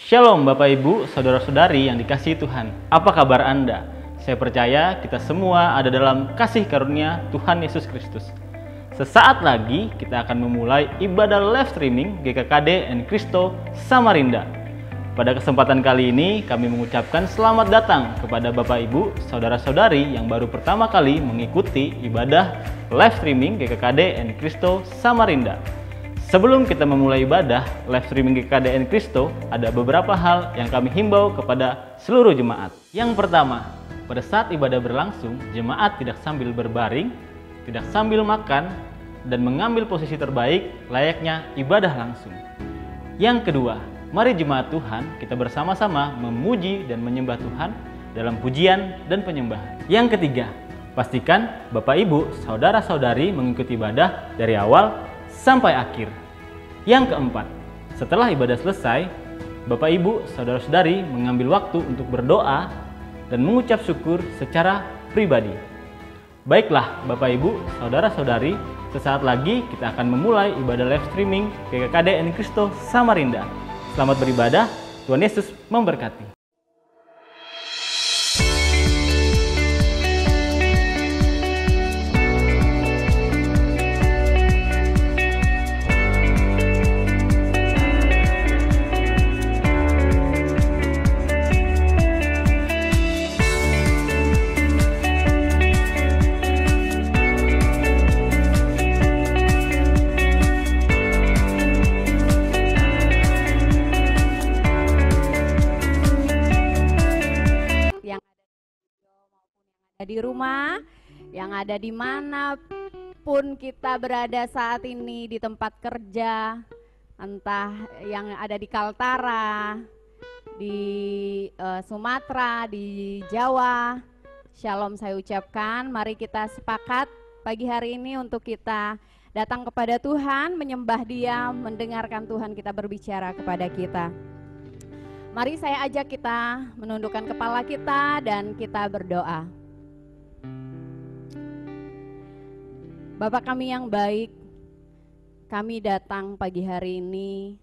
Shalom Bapak Ibu, Saudara-saudari yang dikasihi Tuhan. Apa kabar Anda? Saya percaya kita semua ada dalam kasih karunia Tuhan Yesus Kristus. Sesaat lagi kita akan memulai ibadah live streaming GKKD and Cristo Samarinda. Pada kesempatan kali ini kami mengucapkan selamat datang kepada Bapak Ibu, Saudara-saudari yang baru pertama kali mengikuti ibadah live streaming GKKD and Cristo Samarinda. Sebelum kita memulai ibadah live streaming GKKD and Cristo, ada beberapa hal yang kami himbau kepada seluruh jemaat. Yang pertama, pada saat ibadah berlangsung, jemaat tidak sambil berbaring, tidak sambil makan, dan mengambil posisi terbaik layaknya ibadah langsung. Yang kedua, mari jemaat Tuhan kita bersama-sama memuji dan menyembah Tuhan dalam pujian dan penyembahan. Yang ketiga, pastikan Bapak Ibu, Saudara-saudari mengikuti ibadah dari awal sampai akhir. Yang keempat, setelah ibadah selesai, Bapak Ibu, Saudara-saudari mengambil waktu untuk berdoa dan mengucap syukur secara pribadi. Baiklah Bapak Ibu, Saudara-saudari, sesaat lagi kita akan memulai ibadah live streaming GKKD and Cristo Samarinda. Selamat beribadah, Tuhan Yesus memberkati. Di rumah, yang ada di manapun kita berada saat ini, di tempat kerja, entah yang ada di Kaltara, di Sumatera, di Jawa, Shalom saya ucapkan. Mari kita sepakat pagi hari ini untuk kita datang kepada Tuhan, menyembah Dia, mendengarkan Tuhan kita berbicara kepada kita. Mari saya ajak kita menundukkan kepala kita dan kita berdoa. Bapa kami yang baik, kami datang pagi hari ini,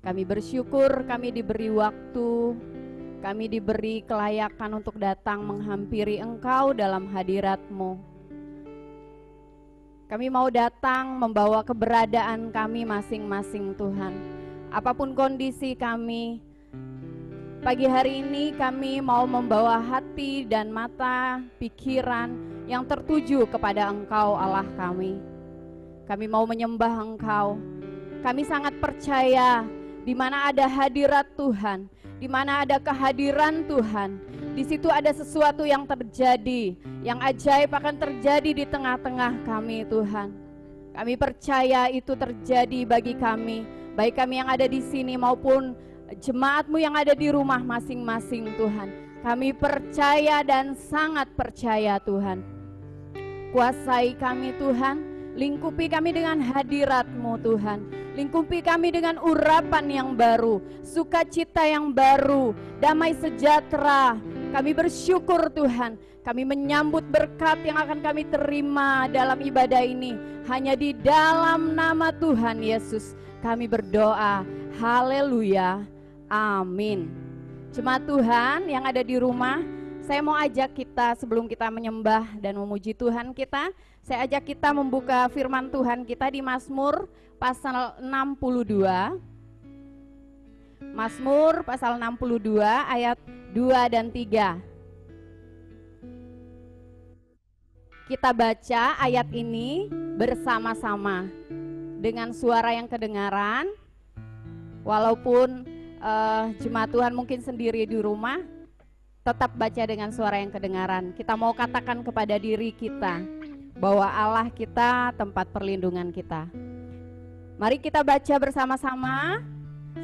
kami bersyukur kami diberi waktu, kami diberi kelayakan untuk datang menghampiri Engkau dalam hadirat-Mu. Kami mau datang membawa keberadaan kami masing-masing Tuhan. Apapun kondisi kami, pagi hari ini kami mau membawa hati dan mata, pikiran yang tertuju kepada Engkau Allah kami. Kami mau menyembah Engkau. Kami sangat percaya di mana ada hadirat Tuhan, di mana ada kehadiran Tuhan, di situ ada sesuatu yang terjadi, yang ajaib akan terjadi di tengah-tengah kami Tuhan. Kami percaya itu terjadi bagi kami, baik kami yang ada di sini maupun jemaat-Mu yang ada di rumah masing-masing Tuhan. Kami percaya dan sangat percaya Tuhan. Kuasai kami Tuhan, lingkupi kami dengan hadirat-Mu Tuhan. Lingkupi kami dengan urapan yang baru, sukacita yang baru, damai sejahtera. Kami bersyukur Tuhan, kami menyambut berkat yang akan kami terima dalam ibadah ini. Hanya di dalam nama Tuhan Yesus kami berdoa, haleluya, amin. Jemaat Tuhan yang ada di rumah, saya mau ajak kita sebelum kita menyembah dan memuji Tuhan kita, saya ajak kita membuka firman Tuhan kita di Mazmur pasal 62. Mazmur pasal 62 ayat 2 dan 3. Kita baca ayat ini bersama-sama dengan suara yang kedengaran. Walaupun jemaat Tuhan mungkin sendiri di rumah, tetap baca dengan suara yang kedengaran. Kita mau katakan kepada diri kita bahwa Allah kita tempat perlindungan kita. Mari kita baca bersama-sama.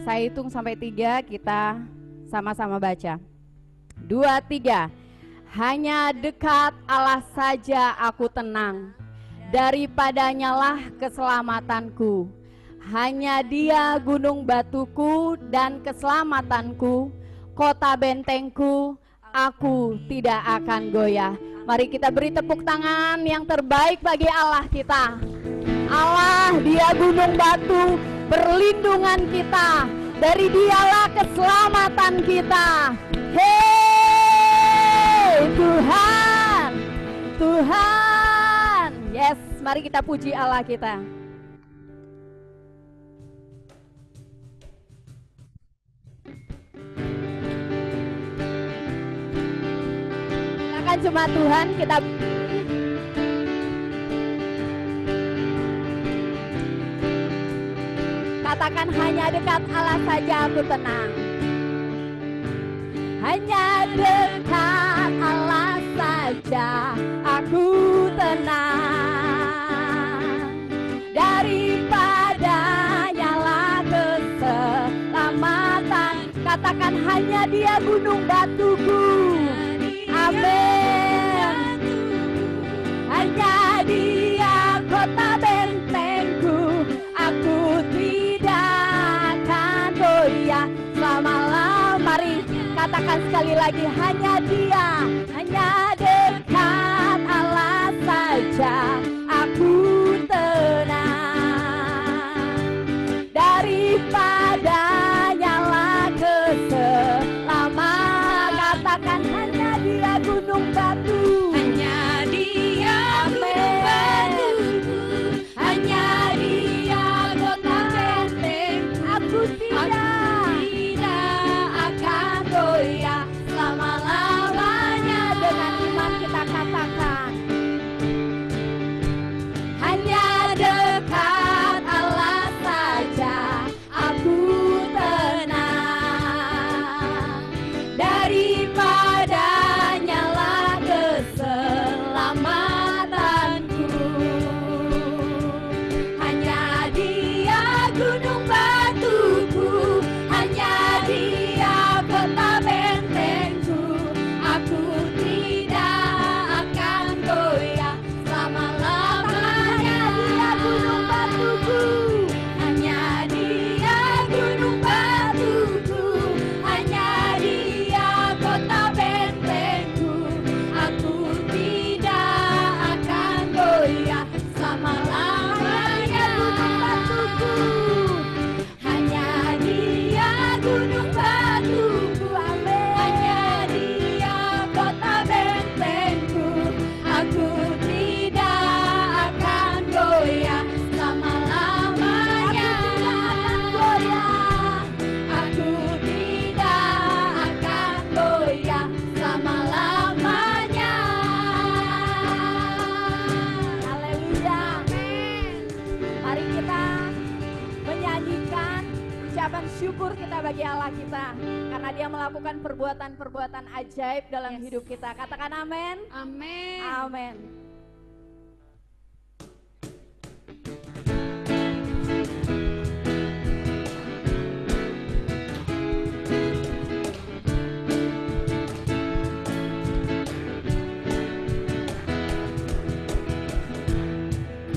Saya hitung sampai 3, kita sama-sama baca. 2, 3. Hanya dekat Allah saja aku tenang, daripadanya lah keselamatanku. Hanya Dia gunung batuku dan keselamatanku, kota bentengku, aku tidak akan goyah. Mari kita beri tepuk tangan yang terbaik bagi Allah kita. Allah, Dia gunung batu, perlindungan kita. Dari Dialah keselamatan kita. Hei Tuhan, Tuhan. Yes, mari kita puji Allah kita. Silakan jemaat Tuhan, kita katakan, hanya dekat Allah saja aku tenang. Hanya dekat Allah saja aku tenang. Daripada nyala keselamatan, katakan, hanya Dia gunung batuku. Amin. Hanya Dia kota bentengku, aku tidak akan goyah selama-lamanya. Mari katakan sekali lagi, hanya Dia, hanya dekat Allah saja aku tenang. Daripada nyala keselamatan, katakan, hanya Dia gunung batu. Hanya Dia gunung batu, hanya Dia kota benteng. Aku tidak akan goyah selama-lamanya. Dengan iman kita katakan, hanya dekat Allah saja aku tenang. Daripada nyala keselamatanku, hanya Dia gunung batuku, hanya Dia kota bentengku, aku tidak akan goyah selama-lamanya. Dia gunung batuku, hanya Dia gunung batuku, hanya Dia kota bentengku, aku tidak akan goyah selama-lamanya. Gunung batuku, hanya Dia gunung batuku, amin. Hanya Dia kota bentengku, aku tidak akan goyah selama-lamanya. Aku tidak akan goyah selama-lamanya. Haleluya. Mari kita menyanyikan ucapan syukur kita bagi Allah kita, karena Dia melakukan perbuatan-perbuatan ajaib dalam hidup kita. Katakan amin. Amin. Amin.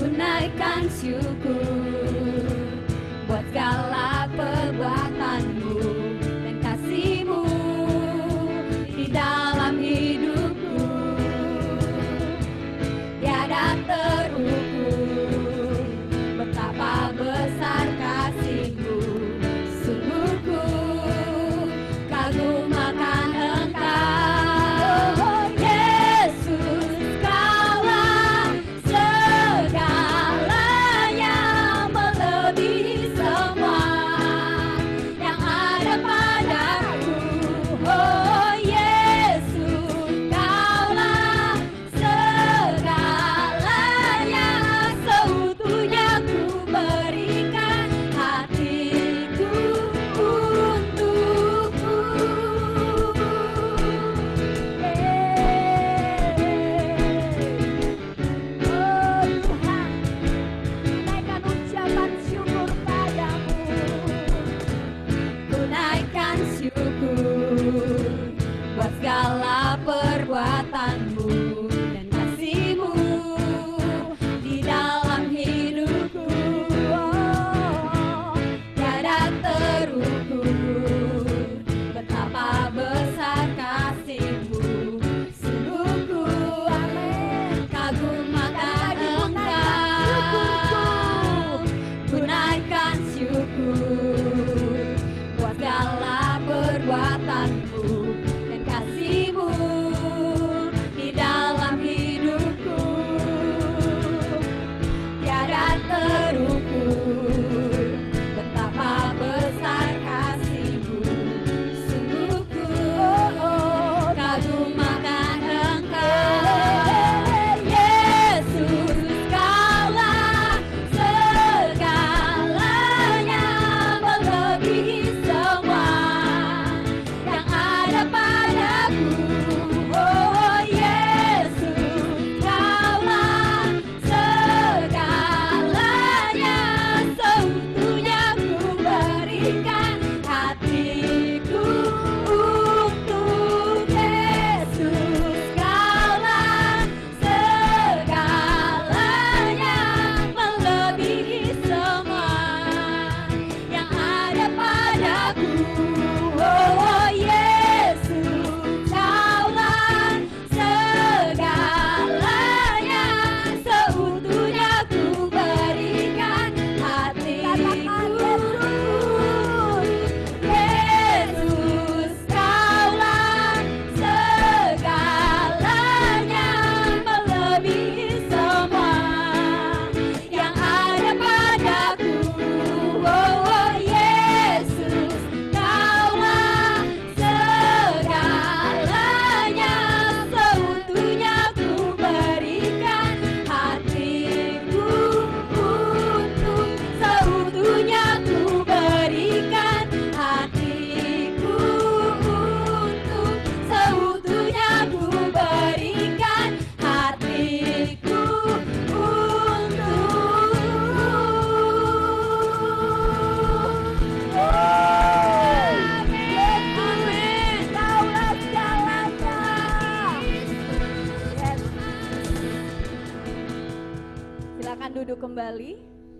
Ku naikkan syukur buat segala perbuatanmu dan kasih-Mu di dalam hidupku. Tiada terukur betapa besar kasih-Mu. Sungguh ku kagum akan Engkau, Yesus, Kaulah segalanya.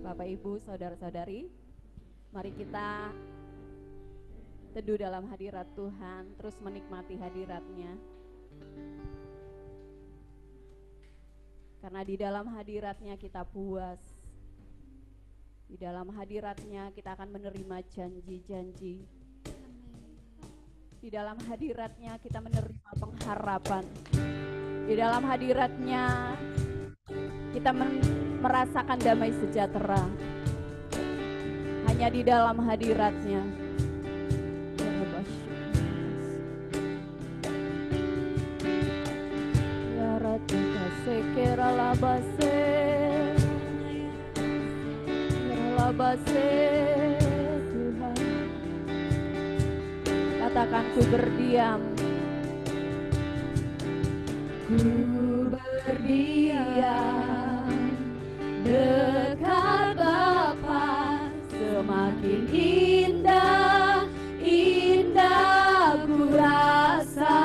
Bapak Ibu, saudara-saudari, mari kita teduh dalam hadirat Tuhan, terus menikmati hadirat-Nya. Karena di dalam hadirat-Nya kita puas. Di dalam hadirat-Nya kita akan menerima janji-janji. Di dalam hadirat-Nya kita menerima pengharapan. Di dalam hadirat-Nya kita merasakan damai sejahtera. Hanya di dalam hadirat-Nya. Ya Ratika sekera labase, labase Tuhan. Katakan ku berdiam. Ku berdiam dekat Bapa, semakin indah, indah ku rasa.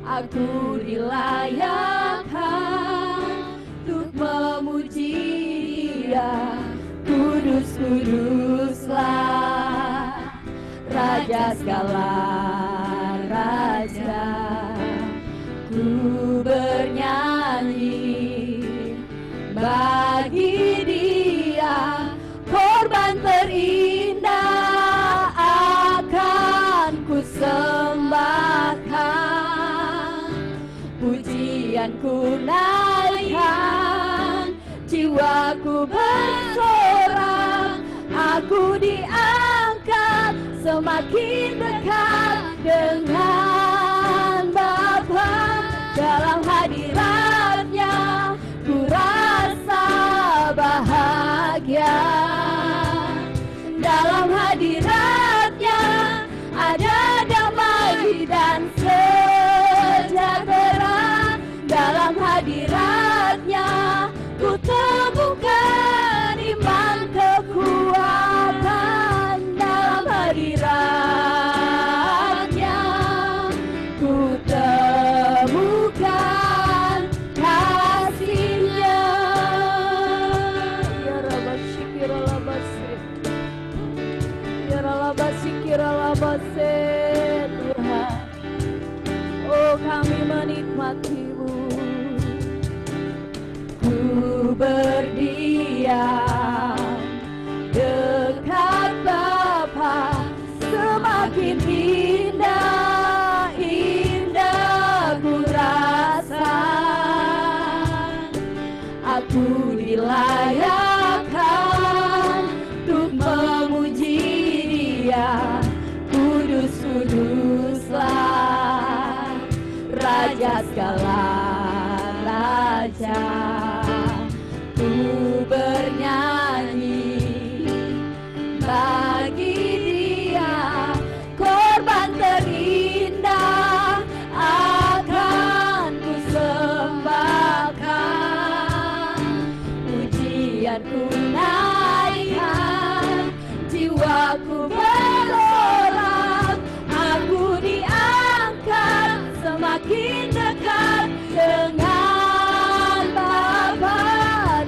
Aku dilayakkan untuk memuji Dia. Kudus, kuduslah Raja segala raja. Ku bernyanyi bagi Dia, korban terindah akan ku sembahkan. Pujianku naikkan, jiwaku bersorak, aku diangkat semakin dekat dengan Bapa. Dalam hadirat-Nya ku rasa bahagia. Dalam hadirat-Nya ada damai dan sejahtera. Dalam hadirat-Nya ku temukan iman kekuatan. Dalam hadirat-Nya ku temukan kasih-Nya. Ya Rabba syikira labase, ya Rabba syikira labase Tuhan. Oh, kami menikmati-Mu. Ku berdiam dekat Bapa, semakin indah, indah ku rasa. Aku dilayakkan untuk memuji Dia. Kudus, kuduslah Raja segala raja. Ku bernyanyi bagi Dia, korban terindah akan ku sembahkan. Pujianku naikkan, jiwaku bersorak, aku diangkat semakin dekat dengan Bapa.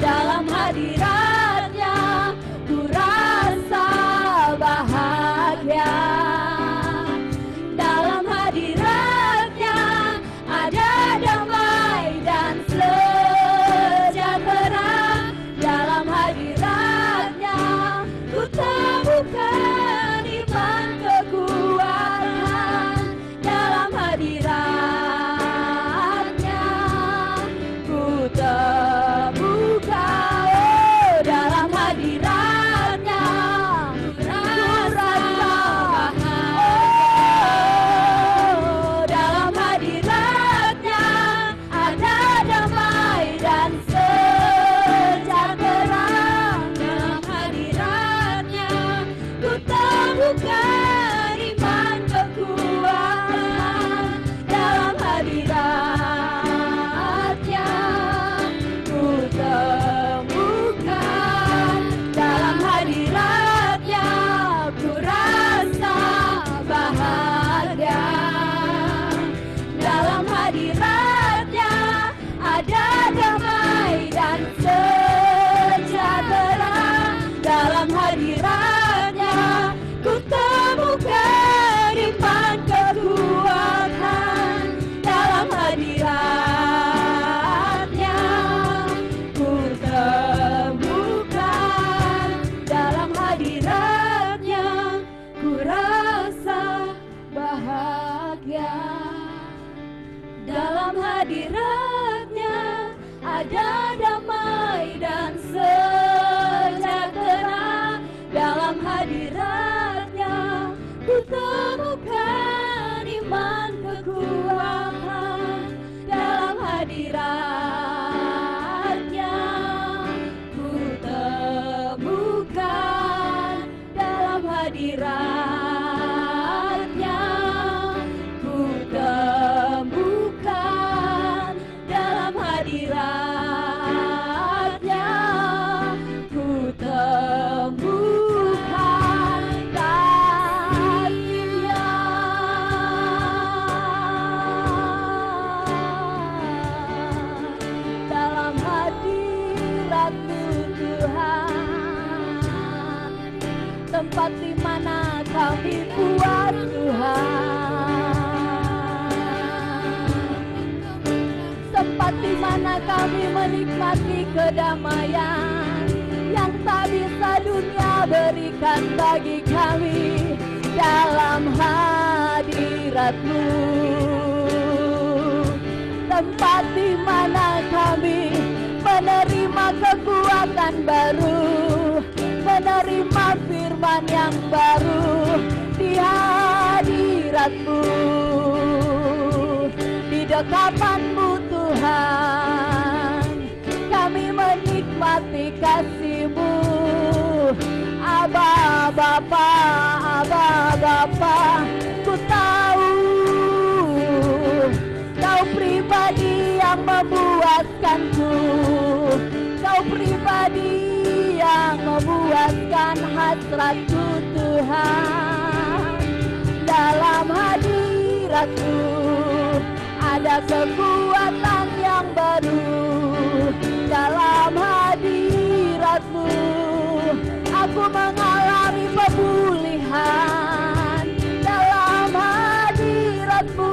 Dalam hadirat-Nya ku rasa bahagia. Dalam hadirat-Nya ada damai dan sejahtera. Dalam hadirat-Nya ku temukan temukan iman kekuatan dalam hadirat-Nya. Ku temukan dalam hadirat-Nya. Ku temukan dalam hadirat-Nya. Ku temukan kasih-Nya. Dalam hadirat-Mu Tuhan, tempat di mana kami puas Tuhan, tempat di mana kami menikmati kedamaian yang tak bisa dunia berikan bagi kami. Dalam hadirat-Mu, tempat di mana kami menerima kekuatan baru, menerima firman yang baru. Di hadirat-Mu, di dekapan-Mu Tuhan, kami menikmati kasih-Mu. Aba Bapa, Aba Bapa, ku tahu Kau pribadi yang memuaskanku, Kau pribadi yang memuaskan hasratku Tuhan. Dalam hadirat-Mu ada kekuatan yang baru. Dalam hadirat-Mu aku mengalami pemulihan. Dalam hadirat-Mu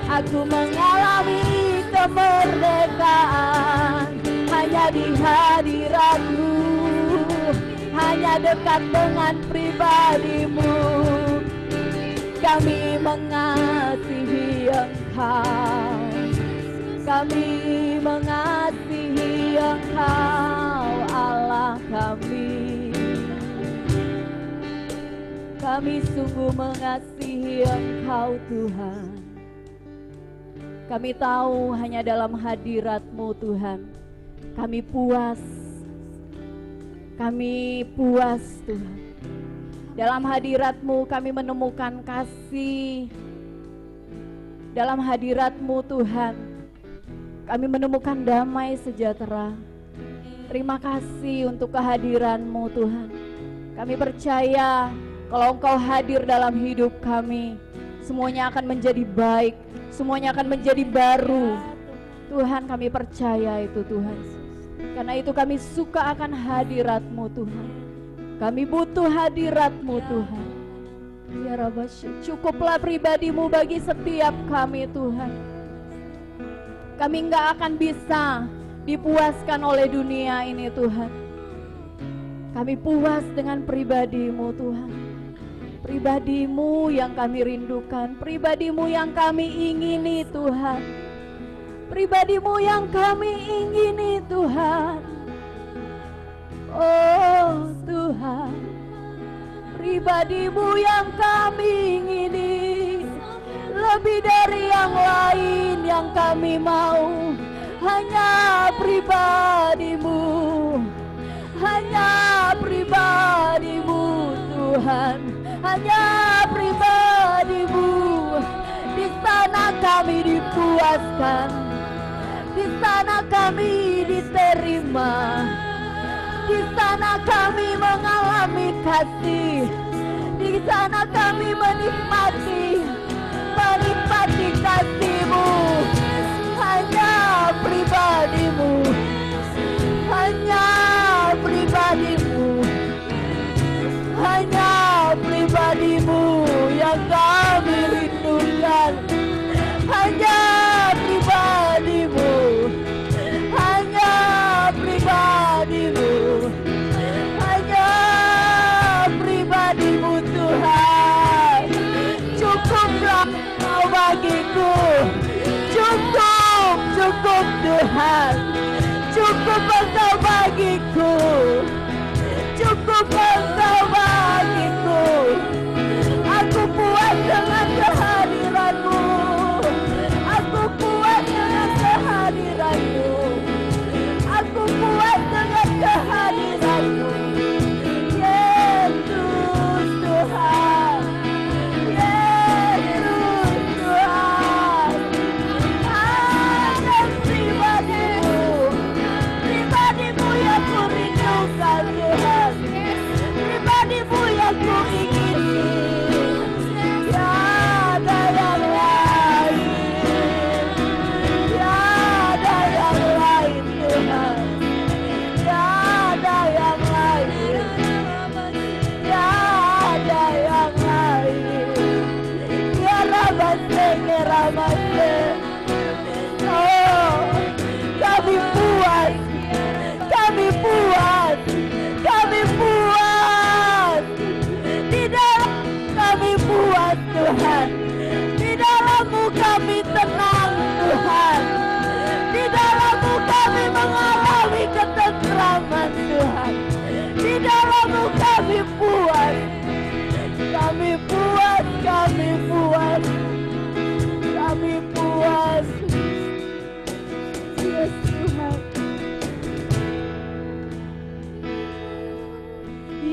aku mengalami kemerdekaan. Hanya di hadirat-Mu, hanya dekat dengan pribadi-Mu, kami mengasihi Engkau. Kami mengasihi Engkau, Allah kami. Kami sungguh mengasihi Engkau Tuhan. Kami tahu hanya dalam hadirat-Mu Tuhan kami puas. Kami puas Tuhan. Dalam hadirat-Mu kami menemukan kasih. Dalam hadirat-Mu Tuhan kami menemukan damai sejahtera. Terima kasih untuk kehadiran-Mu Tuhan. Kami percaya kalau Engkau hadir dalam hidup kami, semuanya akan menjadi baik, semuanya akan menjadi baru. Tuhan, kami percaya itu Tuhan. Karena itu kami suka akan hadirat-Mu Tuhan. Kami butuh hadirat-Mu Tuhan. Ya Rabbi, cukuplah pribadi-Mu bagi setiap kami Tuhan. Kami enggak akan bisa dipuaskan oleh dunia ini Tuhan. Kami puas dengan pribadi-Mu Tuhan. Pribadi-Mu yang kami rindukan, pribadi-Mu yang kami ingini Tuhan. Pribadi-Mu yang kami ingini Tuhan. Oh Tuhan, pribadi-Mu yang kami ingini. Lebih dari yang lain yang kami mau, hanya pribadi-Mu, hanya pribadi-Mu Tuhan, hanya pribadi-Mu. Di sana kami dipuaskan, di sana kami diterima, di sana kami mengalami kasih, di sana kami menikmati kasih-Mu. Hanya pribadi-Mu, hanya pribadi-Mu, hanya pribadi-Mu yang kami rindukan. Hanya pribadi-Mu, hanya pribadi-Mu, hanya pribadi-Mu Tuhan. Cukuplah Kau bagiku, cukup Tuhan, cukup Engkau bagiku, cukup Engkau bagiku.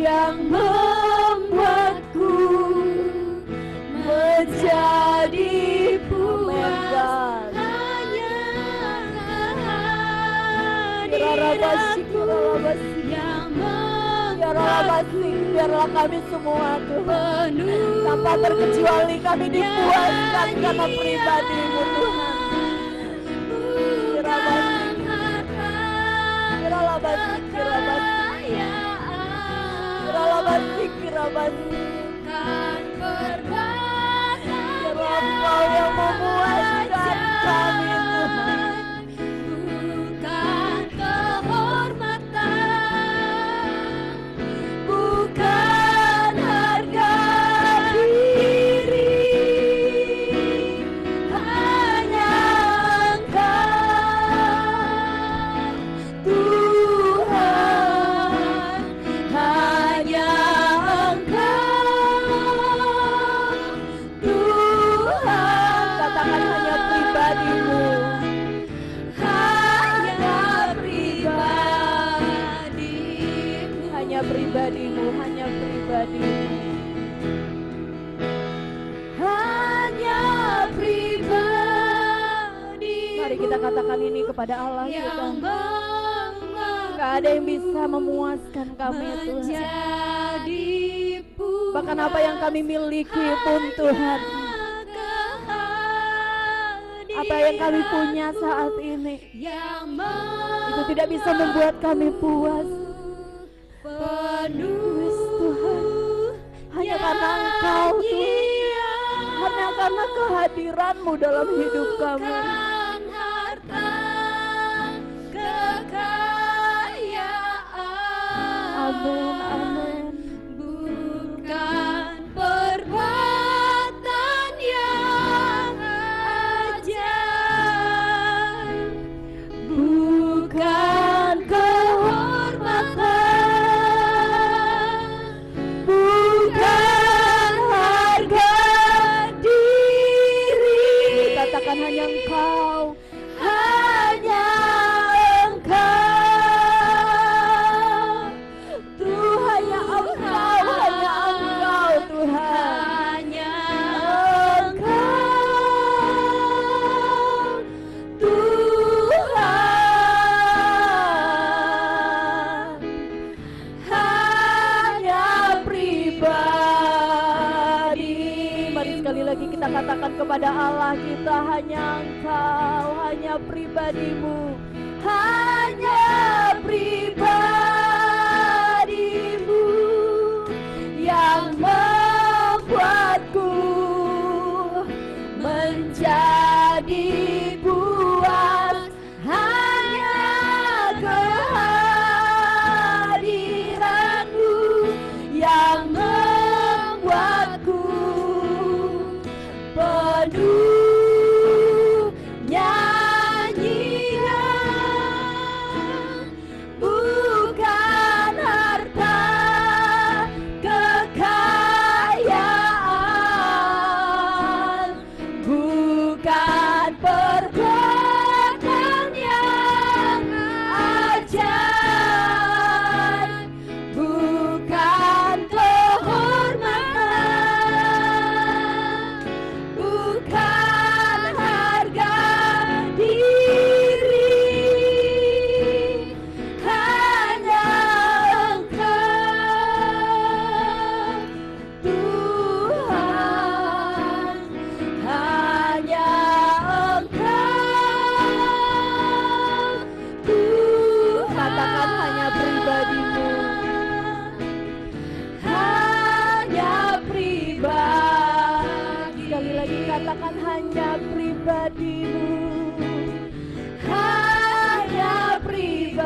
yang membuatku menjadi puas. Hanya kehadiranmu yang biarlah kami semua Tuhan, tanpa terkecuali kami dipuaskan karena pribadi-Mu Tuhan. Engkau yang memuaskan kami Tuhan. Bukan kehormatan, bukan harga diri, hanya Engkau Tuhan, hanya Engkau Tuhan. Katakan hanya pribadi-Mu, hanya pribadi-Mu, hanya pribadi-Mu, hanya pribadi-Mu, hanya pribadi. Mari kita katakan ini kepada Allah kita. Gak ada yang bisa memuaskan kami Tuhan. Bahkan apa yang kami miliki pun Tuhan, apa yang kami punya saat ini, itu tidak bisa membuat kami puas. Penuh Tuhan, hanya karena Engkau Tuhan, hanya karena kehadiran-Mu dalam hidup kami. Amin, amin. Bukan perbuatan yang ajaib, bukan kehormatan, bukan harga diri. Katakan hanya Engkau, hanya Engkau. Tuhan, hanya Engkau, hanya Engkau Tuhan, hanya Engkau Tuhan, hanya pribadi. Mari sekali lagi kita katakan kepada Allah kita, hanya Engkau, hanya pribadi-Mu, hanya pribadi-Mu yang membuatku menjadi puas. Hanya kehadiran-Mu yang membuatku penuh nyanyian. Bukan harta kekayaan, bukan perbuatan yang ajaib, bukan kehormatan, bukan harga diri, hanya Engkau Tuhan, hanya Engkau Tuhan. Katakan hanya pribadi-Mu, hanya pribadi. Sekali lagi katakan hanya pribadi-Mu, hanya pribadi.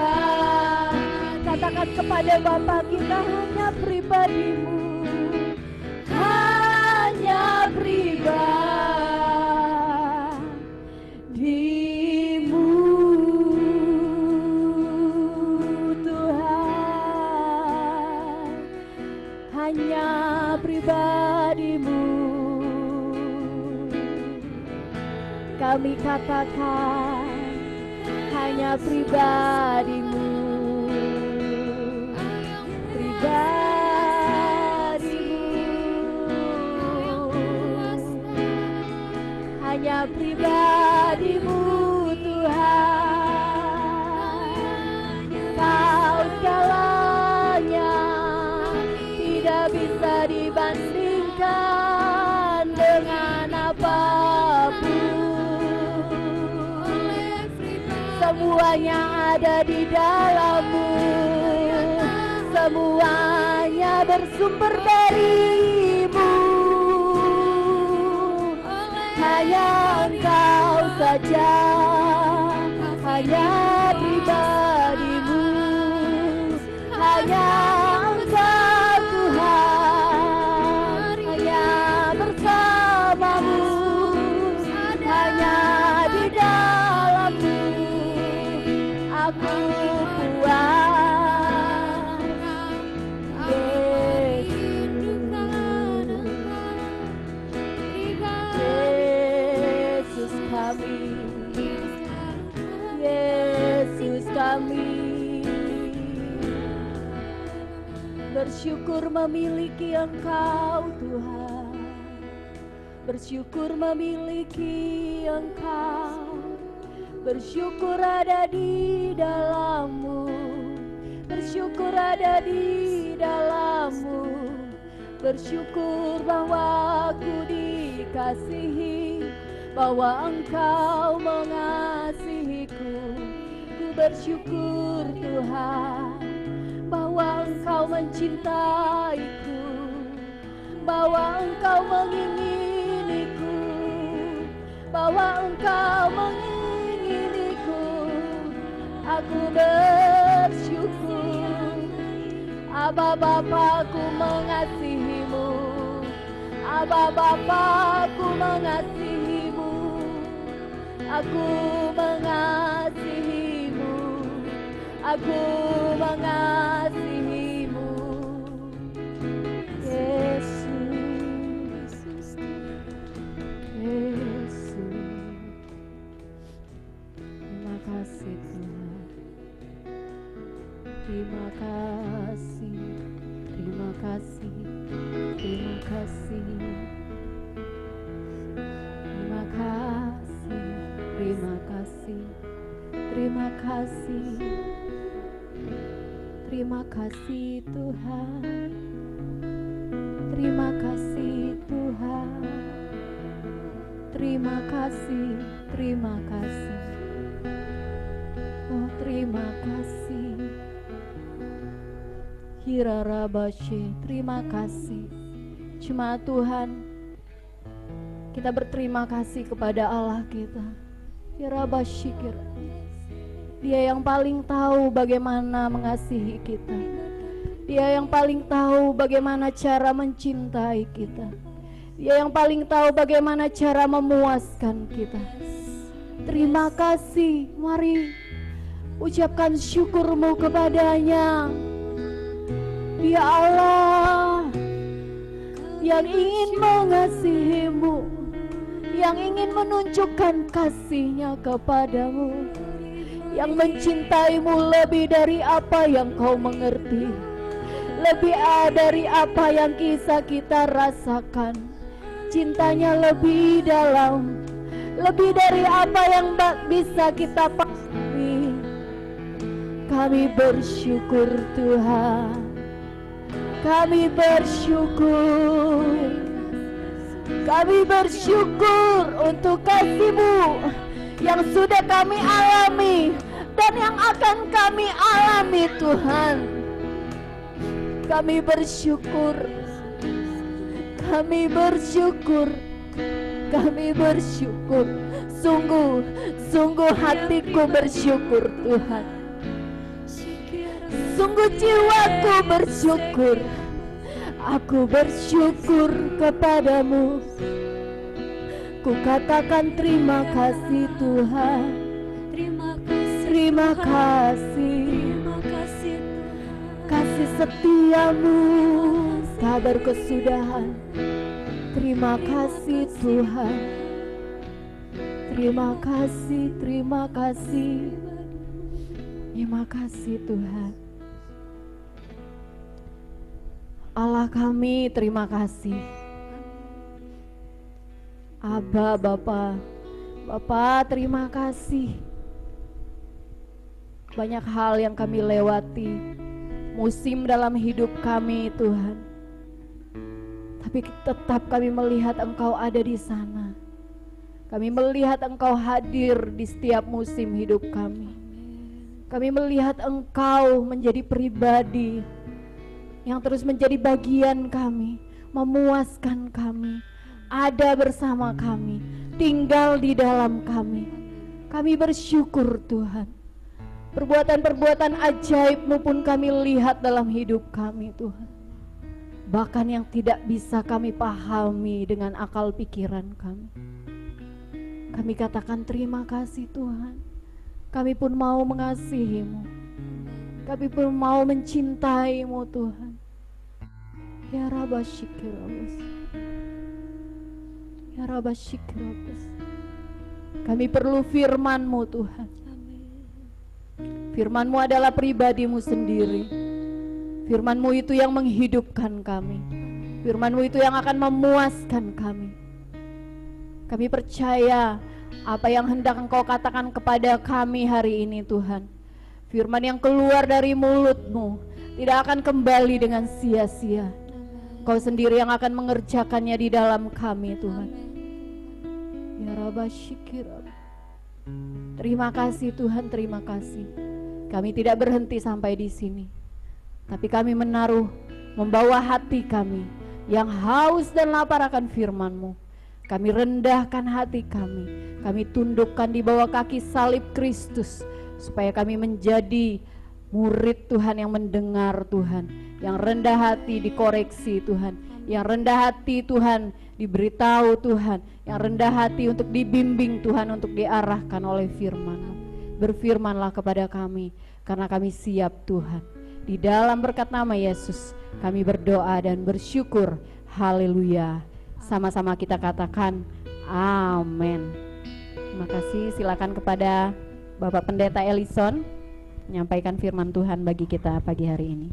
Katakan kepada Bapa kita, hanya pribadi-Mu, hanya pribadi-Mu Tuhan, hanya pribadi-Mu. Kami katakan hanya pribadi-Mu, pribadi. dibandingkan dengan apapun. Semuanya ada di dalam-Mu, semuanya bersumber dari-Mu. Hanya Engkau saja, hanya pribadi-Mu, hanya Engkau Tuhan, hanya bersama-Mu, hanya di dalam-Mu aku puas. Yesus kami, Yesus kami, bersyukur memiliki Engkau Tuhan, bersyukur memiliki Engkau, bersyukur ada di dalam-Mu, bersyukur ada di dalam-Mu, bersyukur bahwa aku dikasihi, bahwa Engkau mengasihiku. Ku bersyukur Tuhan bahwa Engkau mencintaiku, bahwa Engkau menginginiku, bahwa Engkau menginginiku. Aku bersyukur, Aba Bapa-Ku mengasihimu, Aba Bapa-Ku mengasihimu, aku mengasihimu, aku mengasihimu. Yesus, Yesus, terima kasih Tuhan, terima kasih, terima kasih, terima kasih, terima kasih, terima kasih, terima kasih, terima kasih Tuhan, terima kasih Tuhan, terima kasih, terima kasih, oh terima kasih. Hirarabashe, terima kasih. Cuma Tuhan, kita berterima kasih kepada Allah kita. Hirabashikir, Dia yang paling tahu bagaimana mengasihi kita, Dia yang paling tahu bagaimana cara mencintai kita, Dia yang paling tahu bagaimana cara memuaskan kita. Terima kasih, mari ucapkan syukur-Mu kepadanya. Dia Allah yang ingin mengasihi-Mu, yang ingin menunjukkan kasih-Nya kepadamu, yang mencintai-Mu lebih dari apa yang kau mengerti, lebih dari apa yang bisa kita rasakan. Cintanya lebih dalam, lebih dari apa yang bisa kita pahami. Kami bersyukur Tuhan, kami bersyukur, kami bersyukur untuk kasih-Mu yang sudah kami alami dan yang akan kami alami Tuhan. Kami bersyukur, kami bersyukur, kami bersyukur. Sungguh hatiku bersyukur Tuhan, sungguh jiwaku bersyukur. Aku bersyukur kepadamu. Ku katakan terima kasih Tuhan, terima kasih, kasih setiamu tak berkesudahan. Terima kasih Tuhan, terima kasih, terima kasih, terima kasih Tuhan. Allah kami terima kasih. Aba Bapa, Bapa terima kasih. Banyak hal yang kami lewati, musim dalam hidup kami Tuhan. tapi tetap kami melihat Engkau ada di sana. Kami melihat Engkau hadir di setiap musim hidup kami. Kami melihat Engkau menjadi pribadi yang terus menjadi bagian kami, memuaskan kami, ada bersama kami, tinggal di dalam kami. Kami bersyukur Tuhan. Perbuatan-perbuatan ajaib-Mu pun kami lihat dalam hidup kami Tuhan. Bahkan yang tidak bisa kami pahami dengan akal pikiran kami. Kami katakan terima kasih Tuhan. Kami pun mau mengasihi-Mu. Kami pun mau mencintai-Mu Tuhan. Ya Rabba Syikirabas. Ya Rabba Syikirabas. Kami perlu firman-Mu Tuhan. Firman-Mu adalah pribadi-Mu sendiri. Firman-Mu itu yang menghidupkan kami. Firman-Mu itu yang akan memuaskan kami. Kami percaya apa yang hendak Engkau katakan kepada kami hari ini Tuhan. Firman yang keluar dari mulut-Mu tidak akan kembali dengan sia-sia. Engkau sendiri yang akan mengerjakannya di dalam kami Tuhan. Ya Rabba Syikirab. Terima kasih Tuhan, terima kasih. Kami tidak berhenti sampai di sini. Tapi kami membawa hati kami yang haus dan lapar akan firman-Mu. Kami rendahkan hati kami tundukkan di bawah kaki salib Kristus, supaya kami menjadi murid Tuhan yang mendengar Tuhan, yang rendah hati dikoreksi Tuhan, yang rendah hati Tuhan diberitahu Tuhan, yang rendah hati untuk dibimbing Tuhan, untuk diarahkan oleh firman-Mu. Berfirmanlah kepada kami, karena kami siap Tuhan. Di dalam berkat nama Yesus kami berdoa dan bersyukur. Haleluya. Sama-sama kita katakan amin. Terima kasih. Silakan kepada Bapak Pendeta Ellison menyampaikan firman Tuhan bagi kita pagi hari ini.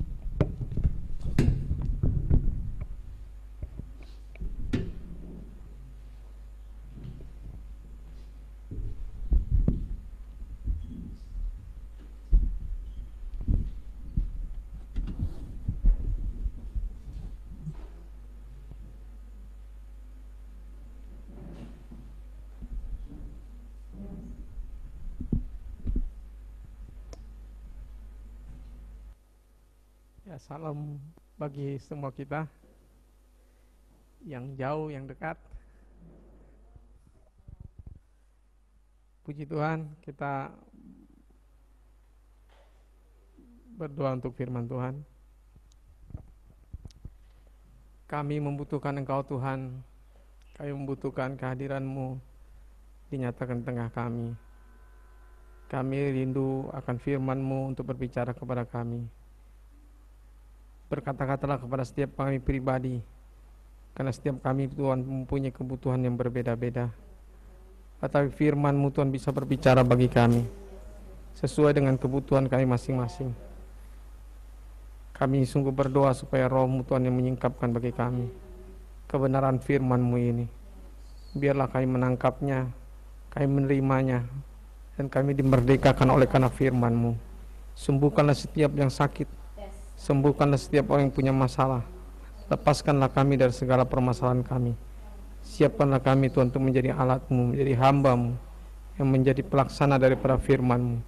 Ya, salam bagi semua kita yang jauh, yang dekat. Puji Tuhan, kita berdoa untuk firman Tuhan. Kami membutuhkan Engkau Tuhan. Kami membutuhkan kehadiran-Mu dinyatakan di tengah kami. Kami rindu akan firman-Mu untuk berbicara kepada kami. Berkata-katalah kepada setiap kami pribadi, karena setiap kami Tuhan mempunyai kebutuhan yang berbeda-beda. Tetapi firman-Mu Tuhan bisa berbicara bagi kami sesuai dengan kebutuhan kami masing-masing. Kami sungguh berdoa supaya Roh-Mu Tuhan yang menyingkapkan bagi kami kebenaran firman-Mu ini. Biarlah kami menangkapnya, kami menerimanya, dan kami dimerdekakan oleh karena firman-Mu. Sembuhkanlah setiap yang sakit, sembuhkanlah setiap orang yang punya masalah. Lepaskanlah kami dari segala permasalahan kami. Siapkanlah kami Tuhan untuk menjadi alat-Mu, menjadi hamba-Mu, yang menjadi pelaksana daripada firman-Mu.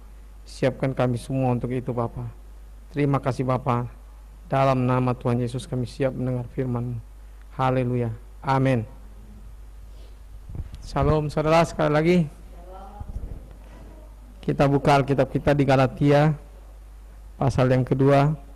Siapkan kami semua untuk itu Bapa. Terima kasih Bapa. Dalam nama Tuhan Yesus kami siap mendengar firman-Mu. Haleluya. Amin. Shalom saudara, sekali lagi kita buka Alkitab kita di Galatia pasal yang kedua.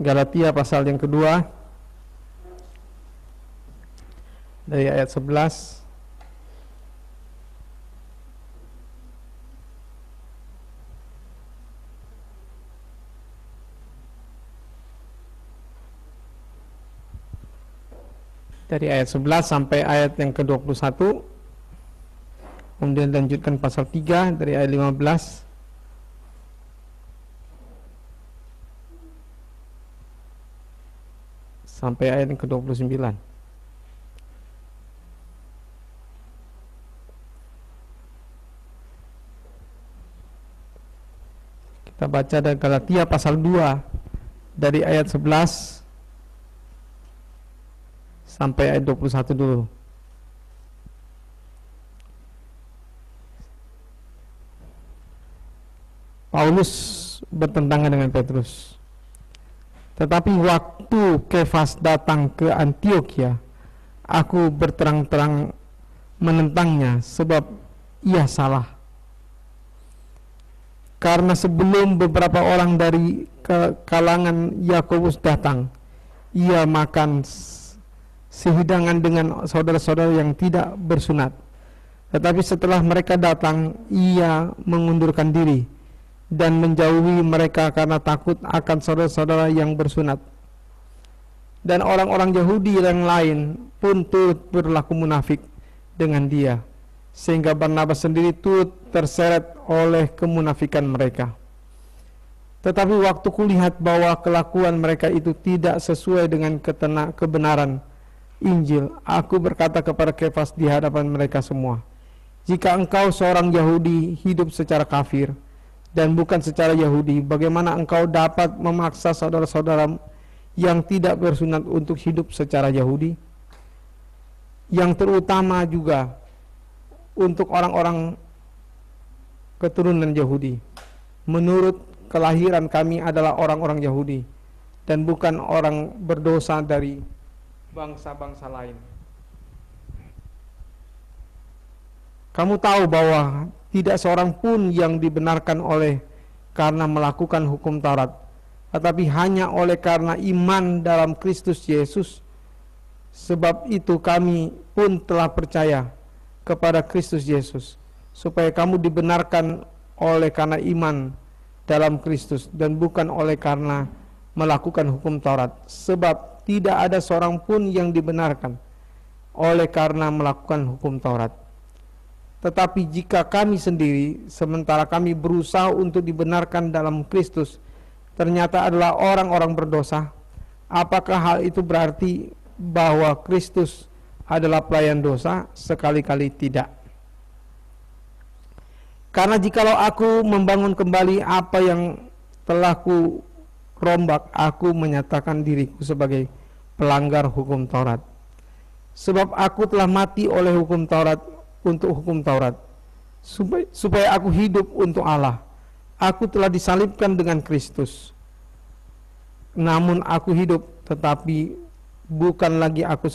Galatia pasal yang kedua dari ayat 11 dari ayat 11 sampai ayat yang ke-21. Kemudian lanjutkan pasal 3 dari ayat 15 sampai ayat yang ke-29. Kita baca dari Galatia pasal 2 dari ayat 11 sampai ayat 21 dulu. Paulus bertentangan dengan Petrus. Tetapi waktu Kefas datang ke Antiokhia, aku berterang-terang menentangnya sebab ia salah. Karena sebelum beberapa orang dari kalangan Yakobus datang, ia makan sehidangan dengan saudara-saudara yang tidak bersunat. Tetapi setelah mereka datang, ia mengundurkan diri dan menjauhi mereka karena takut akan saudara-saudara yang bersunat. Dan orang-orang Yahudi yang lain pun turut berlaku munafik dengan dia, sehingga Barnabas sendiri turut terseret oleh kemunafikan mereka. Tetapi waktu kulihat bahwa kelakuan mereka itu tidak sesuai dengan kebenaran Injil, aku berkata kepada Kefas di hadapan mereka semua, jika engkau seorang Yahudi hidup secara kafir dan bukan secara Yahudi, bagaimana engkau dapat memaksa saudara-saudara yang tidak bersunat untuk hidup secara Yahudi? Yang terutama juga untuk orang-orang keturunan Yahudi. Menurut kelahiran kami adalah orang-orang Yahudi dan bukan orang berdosa dari bangsa-bangsa lain. Kamu tahu bahwa tidak seorang pun yang dibenarkan oleh karena melakukan hukum Taurat, tetapi hanya oleh karena iman dalam Kristus Yesus. Sebab itu kami pun telah percaya kepada Kristus Yesus, supaya kamu dibenarkan oleh karena iman dalam Kristus dan bukan oleh karena melakukan hukum Taurat. Sebab tidak ada seorang pun yang dibenarkan oleh karena melakukan hukum Taurat. Tetapi jika kami sendiri, sementara kami berusaha untuk dibenarkan dalam Kristus, ternyata adalah orang-orang berdosa, apakah hal itu berarti bahwa Kristus adalah pelayan dosa? Sekali-kali tidak. Karena jikalau aku membangun kembali apa yang telah ku rombak, aku menyatakan diriku sebagai pelanggar hukum Taurat. Sebab aku telah mati oleh hukum Taurat untuk hukum Taurat, supaya aku hidup untuk Allah. Aku telah disalibkan dengan Kristus. Namun aku hidup, tetapi bukan lagi aku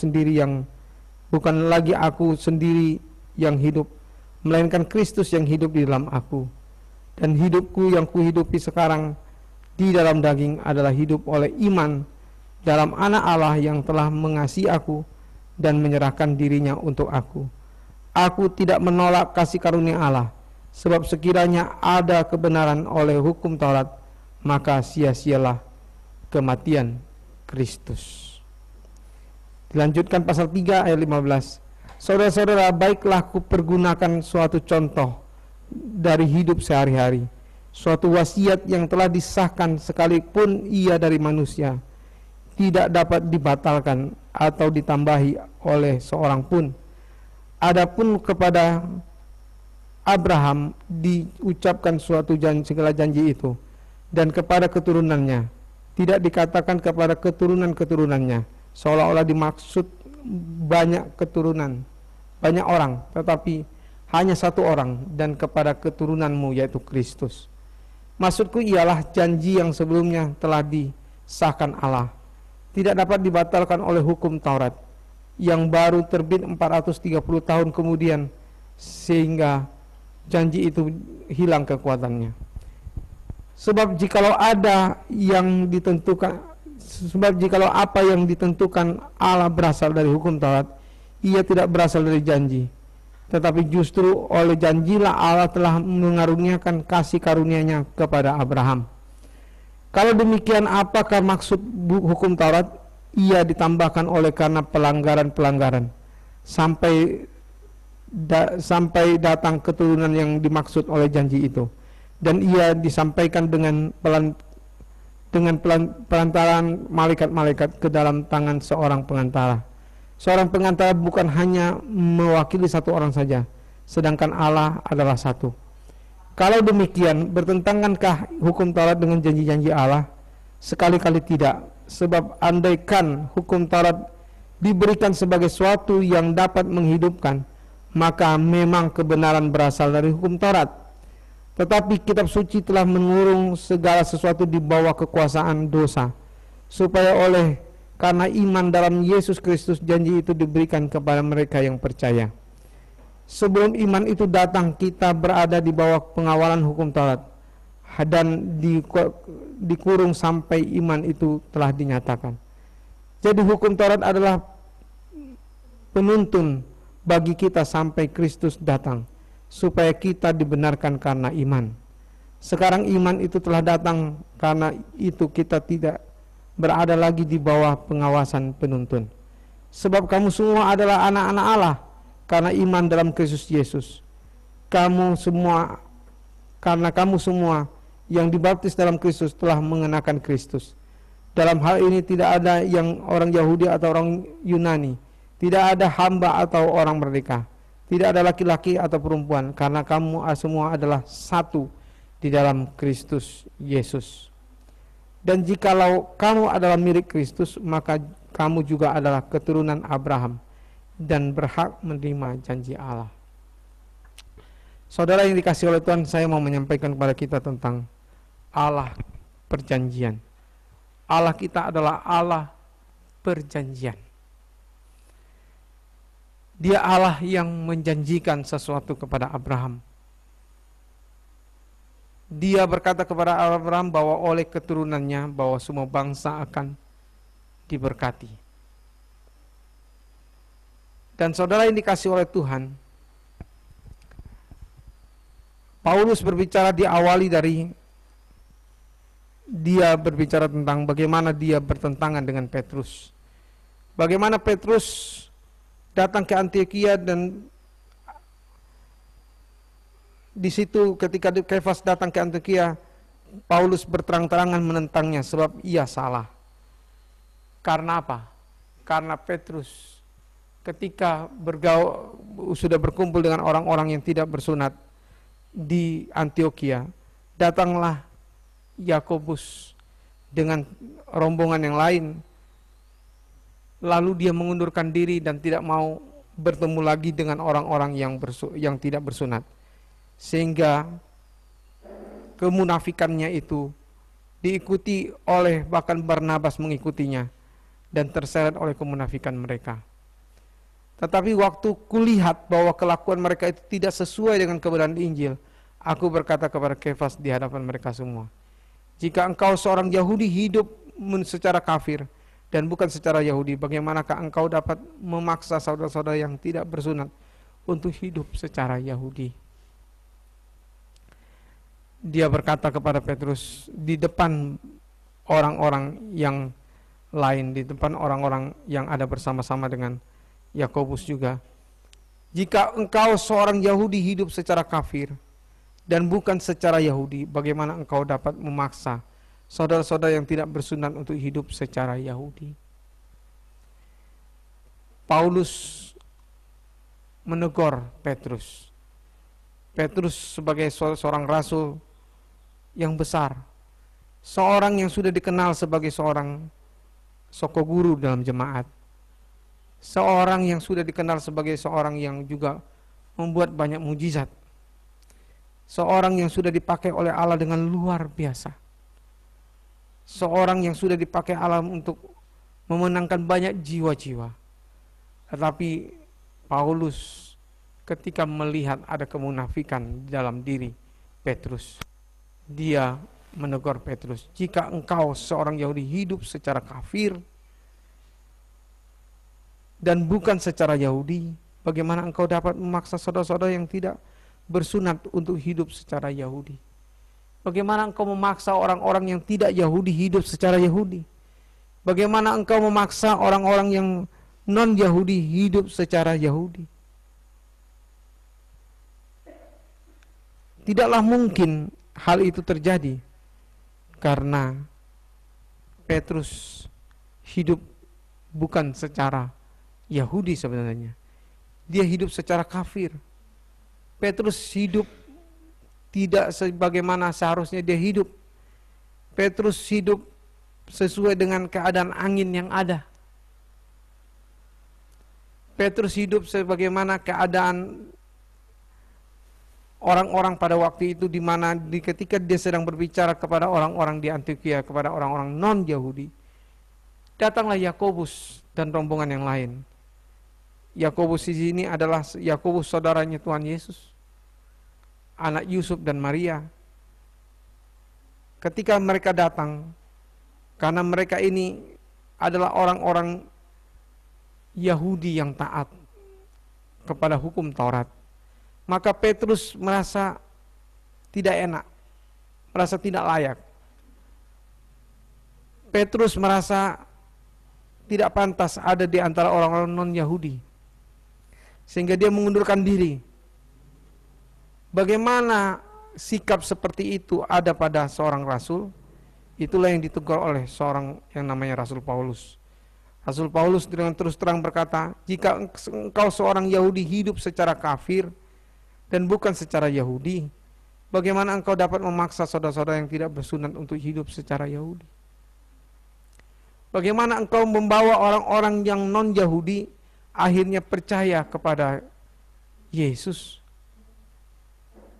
sendiri yang hidup, melainkan Kristus yang hidup di dalam aku. Dan hidupku yang kuhidupi sekarang di dalam daging adalah hidup oleh iman dalam Anak Allah yang telah mengasihi aku dan menyerahkan dirinya untuk aku. Aku tidak menolak kasih karunia Allah, sebab sekiranya ada kebenaran oleh hukum Taurat, maka sia-sialah kematian Kristus. Dilanjutkan pasal 3 ayat 15. Saudara-saudara, baiklah kupergunakan suatu contoh dari hidup sehari-hari, suatu wasiat yang telah disahkan sekalipun ia dari manusia, tidak dapat dibatalkan atau ditambahi oleh seorang pun. Adapun kepada Abraham diucapkan suatu segala janji itu, dan kepada keturunannya, tidak dikatakan kepada keturunan-keturunannya, seolah-olah dimaksud banyak keturunan, banyak orang, tetapi hanya satu orang, dan kepada keturunanmu, yaitu Kristus. Maksudku ialah janji yang sebelumnya telah disahkan Allah, tidak dapat dibatalkan oleh hukum Taurat, yang baru terbit 430 tahun kemudian, sehingga janji itu hilang kekuatannya. Sebab jikalau apa yang ditentukan Allah berasal dari hukum Taurat, ia tidak berasal dari janji, tetapi justru oleh janjilah Allah telah mengaruniakan kasih karunia-Nya kepada Abraham. Kalau demikian, apakah maksud hukum Taurat? ia ditambahkan oleh karena pelanggaran-pelanggaran sampai datang keturunan yang dimaksud oleh janji itu, dan ia disampaikan dengan perantaraan malaikat-malaikat ke dalam tangan seorang pengantara. Seorang pengantara bukan hanya mewakili satu orang saja, sedangkan Allah adalah satu. Kalau demikian, bertentangankah hukum Taurat dengan janji-janji Allah? Sekali-kali tidak, sebab andaikan hukum Taurat diberikan sebagai suatu yang dapat menghidupkan, maka memang kebenaran berasal dari hukum Taurat. Tetapi kitab suci telah mengurung segala sesuatu di bawah kekuasaan dosa, supaya karena iman dalam Yesus Kristus janji itu diberikan kepada mereka yang percaya. Sebelum iman itu datang, kita berada di bawah pengawalan hukum Taurat dan dikurung sampai iman itu telah dinyatakan. Jadi hukum Taurat adalah penuntun bagi kita sampai Kristus datang, supaya kita dibenarkan karena iman. Sekarang iman itu telah datang, karena itu kita tidak berada lagi di bawah pengawasan penuntun. Sebab kamu semua adalah anak-anak Allah karena iman dalam Kristus Yesus. Karena kamu semua yang dibaptis dalam Kristus telah mengenakan Kristus. Dalam hal ini tidak ada yang orang Yahudi atau orang Yunani, tidak ada hamba atau orang merdeka, tidak ada laki-laki atau perempuan, karena kamu semua adalah satu di dalam Kristus Yesus. Dan jikalau kamu adalah milik Kristus, maka kamu juga adalah keturunan Abraham dan berhak menerima janji Allah. Saudara yang dikasihi oleh Tuhan, saya mau menyampaikan kepada kita tentang Allah perjanjian. Allah kita adalah Allah perjanjian. Dia Allah yang menjanjikan sesuatu kepada Abraham. Dia berkata kepada Abraham bahwa oleh keturunannya bahwa semua bangsa akan diberkati. Dan saudara yang dikasihi oleh Tuhan, Paulus berbicara diawali dari dia berbicara tentang bagaimana dia bertentangan dengan Petrus. Bagaimana Petrus datang ke Antiokhia, dan di situ ketika Kefas datang ke Antiokhia, Paulus berterang-terangan menentangnya sebab ia salah. Karena apa? Karena Petrus ketika sudah berkumpul dengan orang-orang yang tidak bersunat di Antiokhia, datanglah Yakobus dengan rombongan yang lain. Lalu dia mengundurkan diri dan tidak mau bertemu lagi dengan orang-orang yang tidak bersunat. Sehingga kemunafikannya itu diikuti oleh, bahkan Barnabas mengikutinya dan terseret oleh kemunafikan mereka. Tetapi waktu kulihat bahwa kelakuan mereka itu tidak sesuai dengan kebenaran Injil, aku berkata kepada Kefas di hadapan mereka semua, jika engkau seorang Yahudi hidup secara kafir dan bukan secara Yahudi, bagaimanakah engkau dapat memaksa saudara-saudara yang tidak bersunat untuk hidup secara Yahudi? Dia berkata kepada Petrus di depan orang-orang yang lain, di depan orang-orang yang ada bersama-sama dengan Yakobus juga, jika engkau seorang Yahudi hidup secara kafir dan bukan secara Yahudi, bagaimana engkau dapat memaksa saudara-saudara yang tidak bersunat untuk hidup secara Yahudi? Paulus menegur Petrus. Petrus sebagai seorang rasul yang besar, seorang yang sudah dikenal sebagai seorang sokoguru dalam jemaat, seorang yang sudah dikenal sebagai seorang yang juga membuat banyak mujizat, seorang yang sudah dipakai oleh Allah dengan luar biasa, seorang yang sudah dipakai Allah untuk memenangkan banyak jiwa-jiwa. Tetapi Paulus ketika melihat ada kemunafikan dalam diri Petrus, dia menegur Petrus, jika engkau seorang Yahudi hidup secara kafir dan bukan secara Yahudi, bagaimana engkau dapat memaksa saudara-saudara yang tidak bersunat untuk hidup secara Yahudi? Bagaimana engkau memaksa orang-orang yang tidak Yahudi hidup secara Yahudi? Bagaimana engkau memaksa orang-orang yang non-Yahudi hidup secara Yahudi? Tidaklah mungkin hal itu terjadi karena Petrus hidup bukan secara Yahudi sebenarnya. Dia hidup secara kafir. Petrus hidup tidak sebagaimana seharusnya dia hidup. Petrus hidup sesuai dengan keadaan angin yang ada. Petrus hidup sebagaimana keadaan orang-orang pada waktu itu, di mana ketika dia sedang berbicara kepada orang-orang di Antioquia, kepada orang-orang non-Yahudi, datanglah Yakobus dan rombongan yang lain. Yakobus di sini adalah Yakobus saudaranya Tuhan Yesus, anak Yusuf dan Maria. Ketika mereka datang, karena mereka ini adalah orang-orang Yahudi yang taat kepada hukum Taurat, maka Petrus merasa tidak enak, merasa tidak layak. Petrus merasa tidak pantas ada di antara orang-orang non-Yahudi, sehingga dia mengundurkan diri. Bagaimana sikap seperti itu ada pada seorang rasul? Itulah yang ditegur oleh seorang yang namanya Rasul Paulus. Rasul Paulus dengan terus terang berkata, jika engkau seorang Yahudi hidup secara kafir dan bukan secara Yahudi, bagaimana engkau dapat memaksa saudara-saudara yang tidak bersunat untuk hidup secara Yahudi? Bagaimana engkau membawa orang-orang yang non-Yahudi akhirnya percaya kepada Yesus?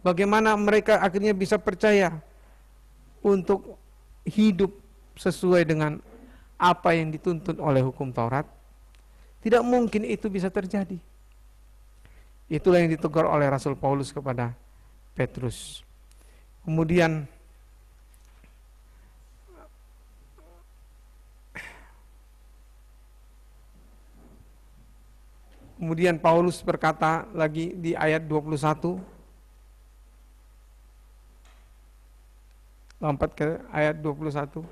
Bagaimana mereka akhirnya bisa percaya untuk hidup sesuai dengan apa yang dituntut oleh hukum Taurat? Tidak mungkin itu bisa terjadi. Itulah yang ditegur oleh Rasul Paulus kepada Petrus. Kemudian Paulus berkata lagi di ayat 21, lompat ke ayat 21.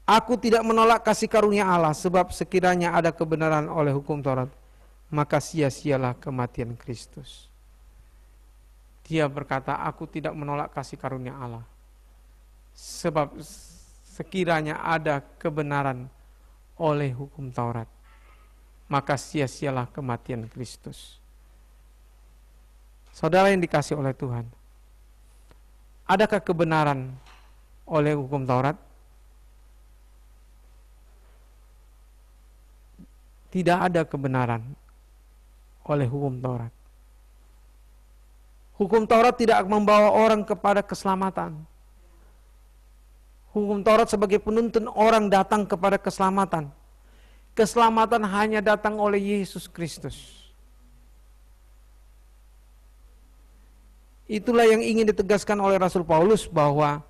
Aku tidak menolak kasih karunia Allah, sebab sekiranya ada kebenaran oleh hukum Taurat, maka sia-sialah kematian Kristus. Dia berkata, aku tidak menolak kasih karunia Allah, sebab sekiranya ada kebenaran oleh hukum Taurat, maka sia-sialah kematian Kristus. Saudara yang dikasihi oleh Tuhan, adakah kebenaran oleh hukum Taurat? Tidak ada kebenaran oleh hukum Taurat. Hukum Taurat tidak membawa orang kepada keselamatan. Hukum Taurat sebagai penuntun orang datang kepada keselamatan. Keselamatan hanya datang oleh Yesus Kristus. Itulah yang ingin ditegaskan oleh Rasul Paulus, bahwa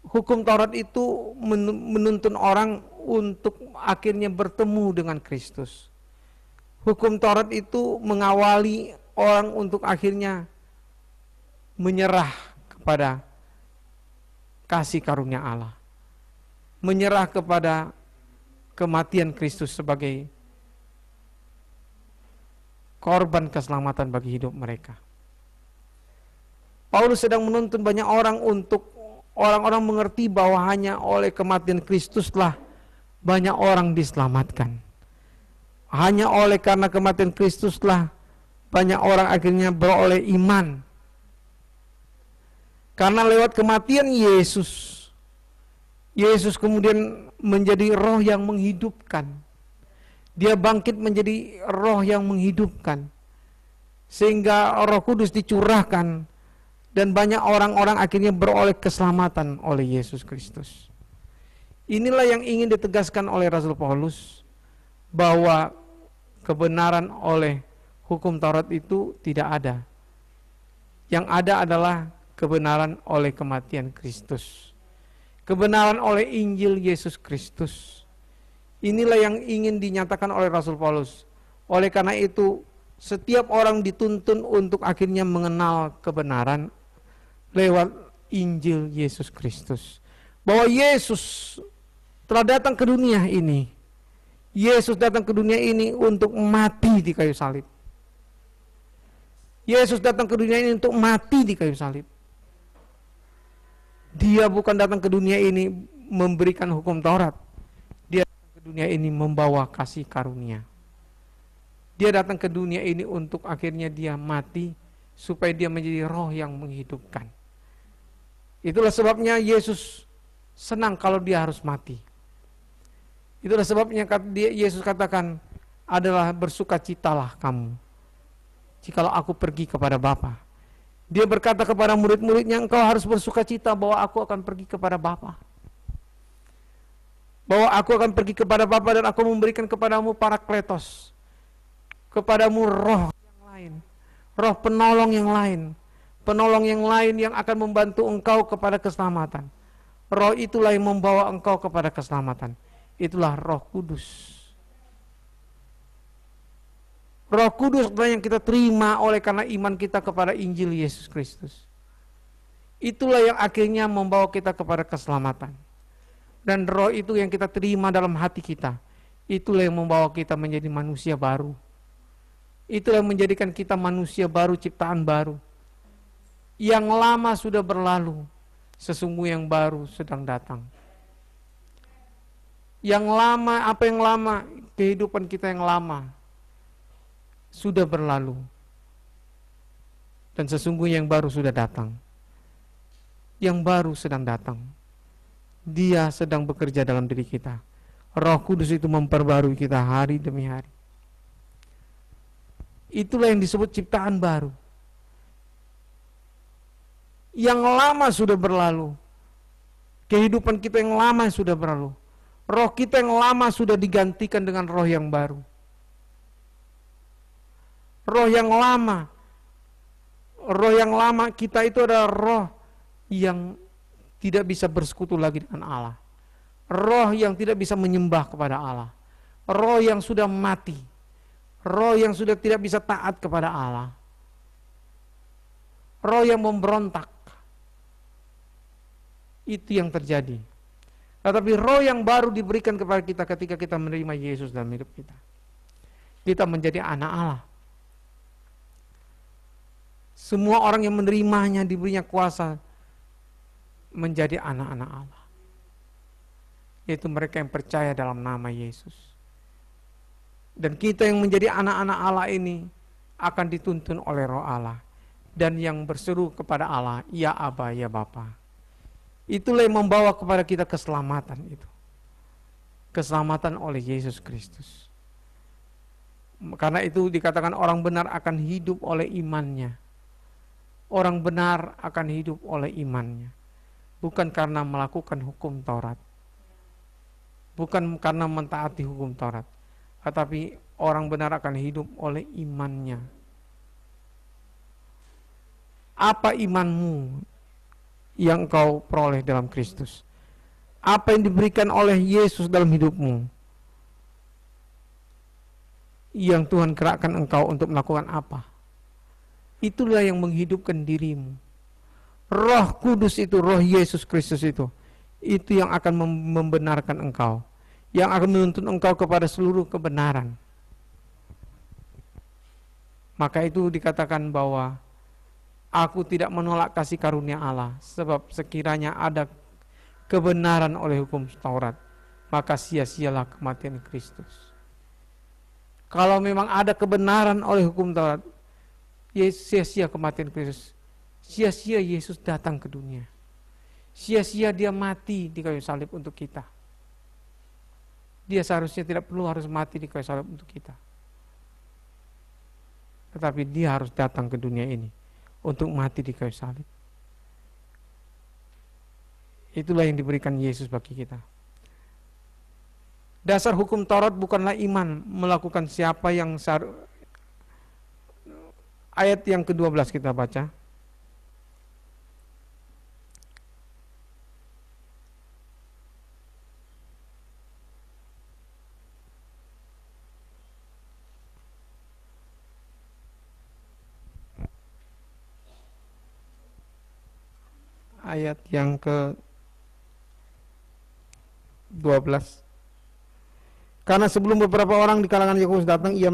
hukum Taurat itu menuntun orang untuk akhirnya bertemu dengan Kristus. Hukum Taurat itu mengawali orang untuk akhirnya menyerah kepada kasih karunia Allah, menyerah kepada kematian Kristus sebagai korban keselamatan bagi hidup mereka. Paulus sedang menuntun banyak orang untuk orang-orang mengerti bahwa hanya oleh kematian Kristuslah banyak orang diselamatkan. Hanya oleh karena kematian Kristuslah banyak orang akhirnya beroleh iman. Karena lewat kematian Yesus kemudian menjadi roh yang menghidupkan. Dia bangkit menjadi roh yang menghidupkan, sehingga Roh Kudus dicurahkan, dan banyak orang-orang akhirnya beroleh keselamatan oleh Yesus Kristus. Inilah yang ingin ditegaskan oleh Rasul Paulus, bahwa kebenaran oleh hukum Taurat itu tidak ada. Yang ada adalah kebenaran oleh kematian Kristus, kebenaran oleh Injil Yesus Kristus. Inilah yang ingin dinyatakan oleh Rasul Paulus. Oleh karena itu, setiap orang dituntun untuk akhirnya mengenal kebenaran lewat Injil Yesus Kristus, bahwa Yesus telah datang ke dunia ini. Yesus datang ke dunia ini untuk mati di kayu salib. Yesus datang ke dunia ini untuk mati di kayu salib. Dia bukan datang ke dunia ini memberikan hukum Taurat. Dia datang ke dunia ini membawa kasih karunia. Dia datang ke dunia ini untuk akhirnya dia mati supaya dia menjadi roh yang menghidupkan. Itulah sebabnya Yesus senang kalau dia harus mati. Itulah sebabnya Yesus katakan adalah bersukacitalah kamu jikalau aku pergi kepada Bapa. Dia berkata kepada murid-muridnya, engkau harus bersukacita bahwa aku akan pergi kepada Bapa. Bahwa aku akan pergi kepada Bapa dan aku memberikan kepadamu Parakletos. Kepadamu roh yang lain. Roh penolong yang lain. Penolong yang lain yang akan membantu engkau kepada keselamatan. Roh itulah yang membawa engkau kepada keselamatan. Itulah Roh Kudus. Roh Kudus adalah yang kita terima oleh karena iman kita kepada Injil Yesus Kristus. Itulah yang akhirnya membawa kita kepada keselamatan. Dan roh itu yang kita terima dalam hati kita. Itulah yang membawa kita menjadi manusia baru. Itulah yang menjadikan kita manusia baru, ciptaan baru. Yang lama sudah berlalu, sesungguhnya yang baru sedang datang. Yang lama, apa yang lama? Kehidupan kita yang lama sudah berlalu. Dan sesungguhnya yang baru sudah datang. Yang baru sedang datang. Dia sedang bekerja dalam diri kita. Roh Kudus itu memperbarui kita hari demi hari. Itulah yang disebut ciptaan baru. Yang lama sudah berlalu. Kehidupan kita yang lama sudah berlalu. Roh kita yang lama sudah digantikan dengan roh yang baru. Roh yang lama kita itu adalah roh yang tidak bisa bersekutu lagi dengan Allah. Roh yang tidak bisa menyembah kepada Allah. Roh yang sudah mati. Roh yang sudah tidak bisa taat kepada Allah. Roh yang memberontak. Itu yang terjadi. Tetapi roh yang baru diberikan kepada kita ketika kita menerima Yesus dalam hidup kita. Kita menjadi anak Allah. Semua orang yang menerimanya diberinya kuasa menjadi anak-anak Allah. Yaitu mereka yang percaya dalam nama Yesus. Dan kita yang menjadi anak-anak Allah ini akan dituntun oleh roh Allah. Dan yang berseru kepada Allah, ya Aba, ya Bapa. Itulah yang membawa kepada kita keselamatan itu. Keselamatan oleh Yesus Kristus. Karena itu dikatakan orang benar akan hidup oleh imannya. Orang benar akan hidup oleh imannya. Bukan karena melakukan hukum Taurat. Bukan karena mentaati hukum Taurat. Tetapi orang benar akan hidup oleh imannya. Apa imanmu yang kau peroleh dalam Kristus? Apa yang diberikan oleh Yesus dalam hidupmu? Yang Tuhan gerakkan engkau untuk melakukan apa? Itulah yang menghidupkan dirimu. Roh Kudus itu, roh Yesus Kristus itu yang akan membenarkan engkau, yang akan menuntun engkau kepada seluruh kebenaran. Maka itu dikatakan bahwa aku tidak menolak kasih karunia Allah, sebab sekiranya ada kebenaran oleh hukum Taurat, maka sia-sialah kematian Kristus. Kalau memang ada kebenaran oleh hukum Taurat, sia-sia kematian Kristus. Sia-sia Yesus datang ke dunia. Sia-sia dia mati di kayu salib untuk kita. Dia seharusnya tidak perlu harus mati di kayu salib untuk kita. Tetapi dia harus datang ke dunia ini untuk mati di kayu salib. Itulah yang diberikan Yesus bagi kita. Dasar hukum Taurat bukanlah iman melakukan siapa yang ayat yang ke-12 kita baca. Ayat yang ke 12. Karena sebelum beberapa orang di kalangan Yakobus datang, ia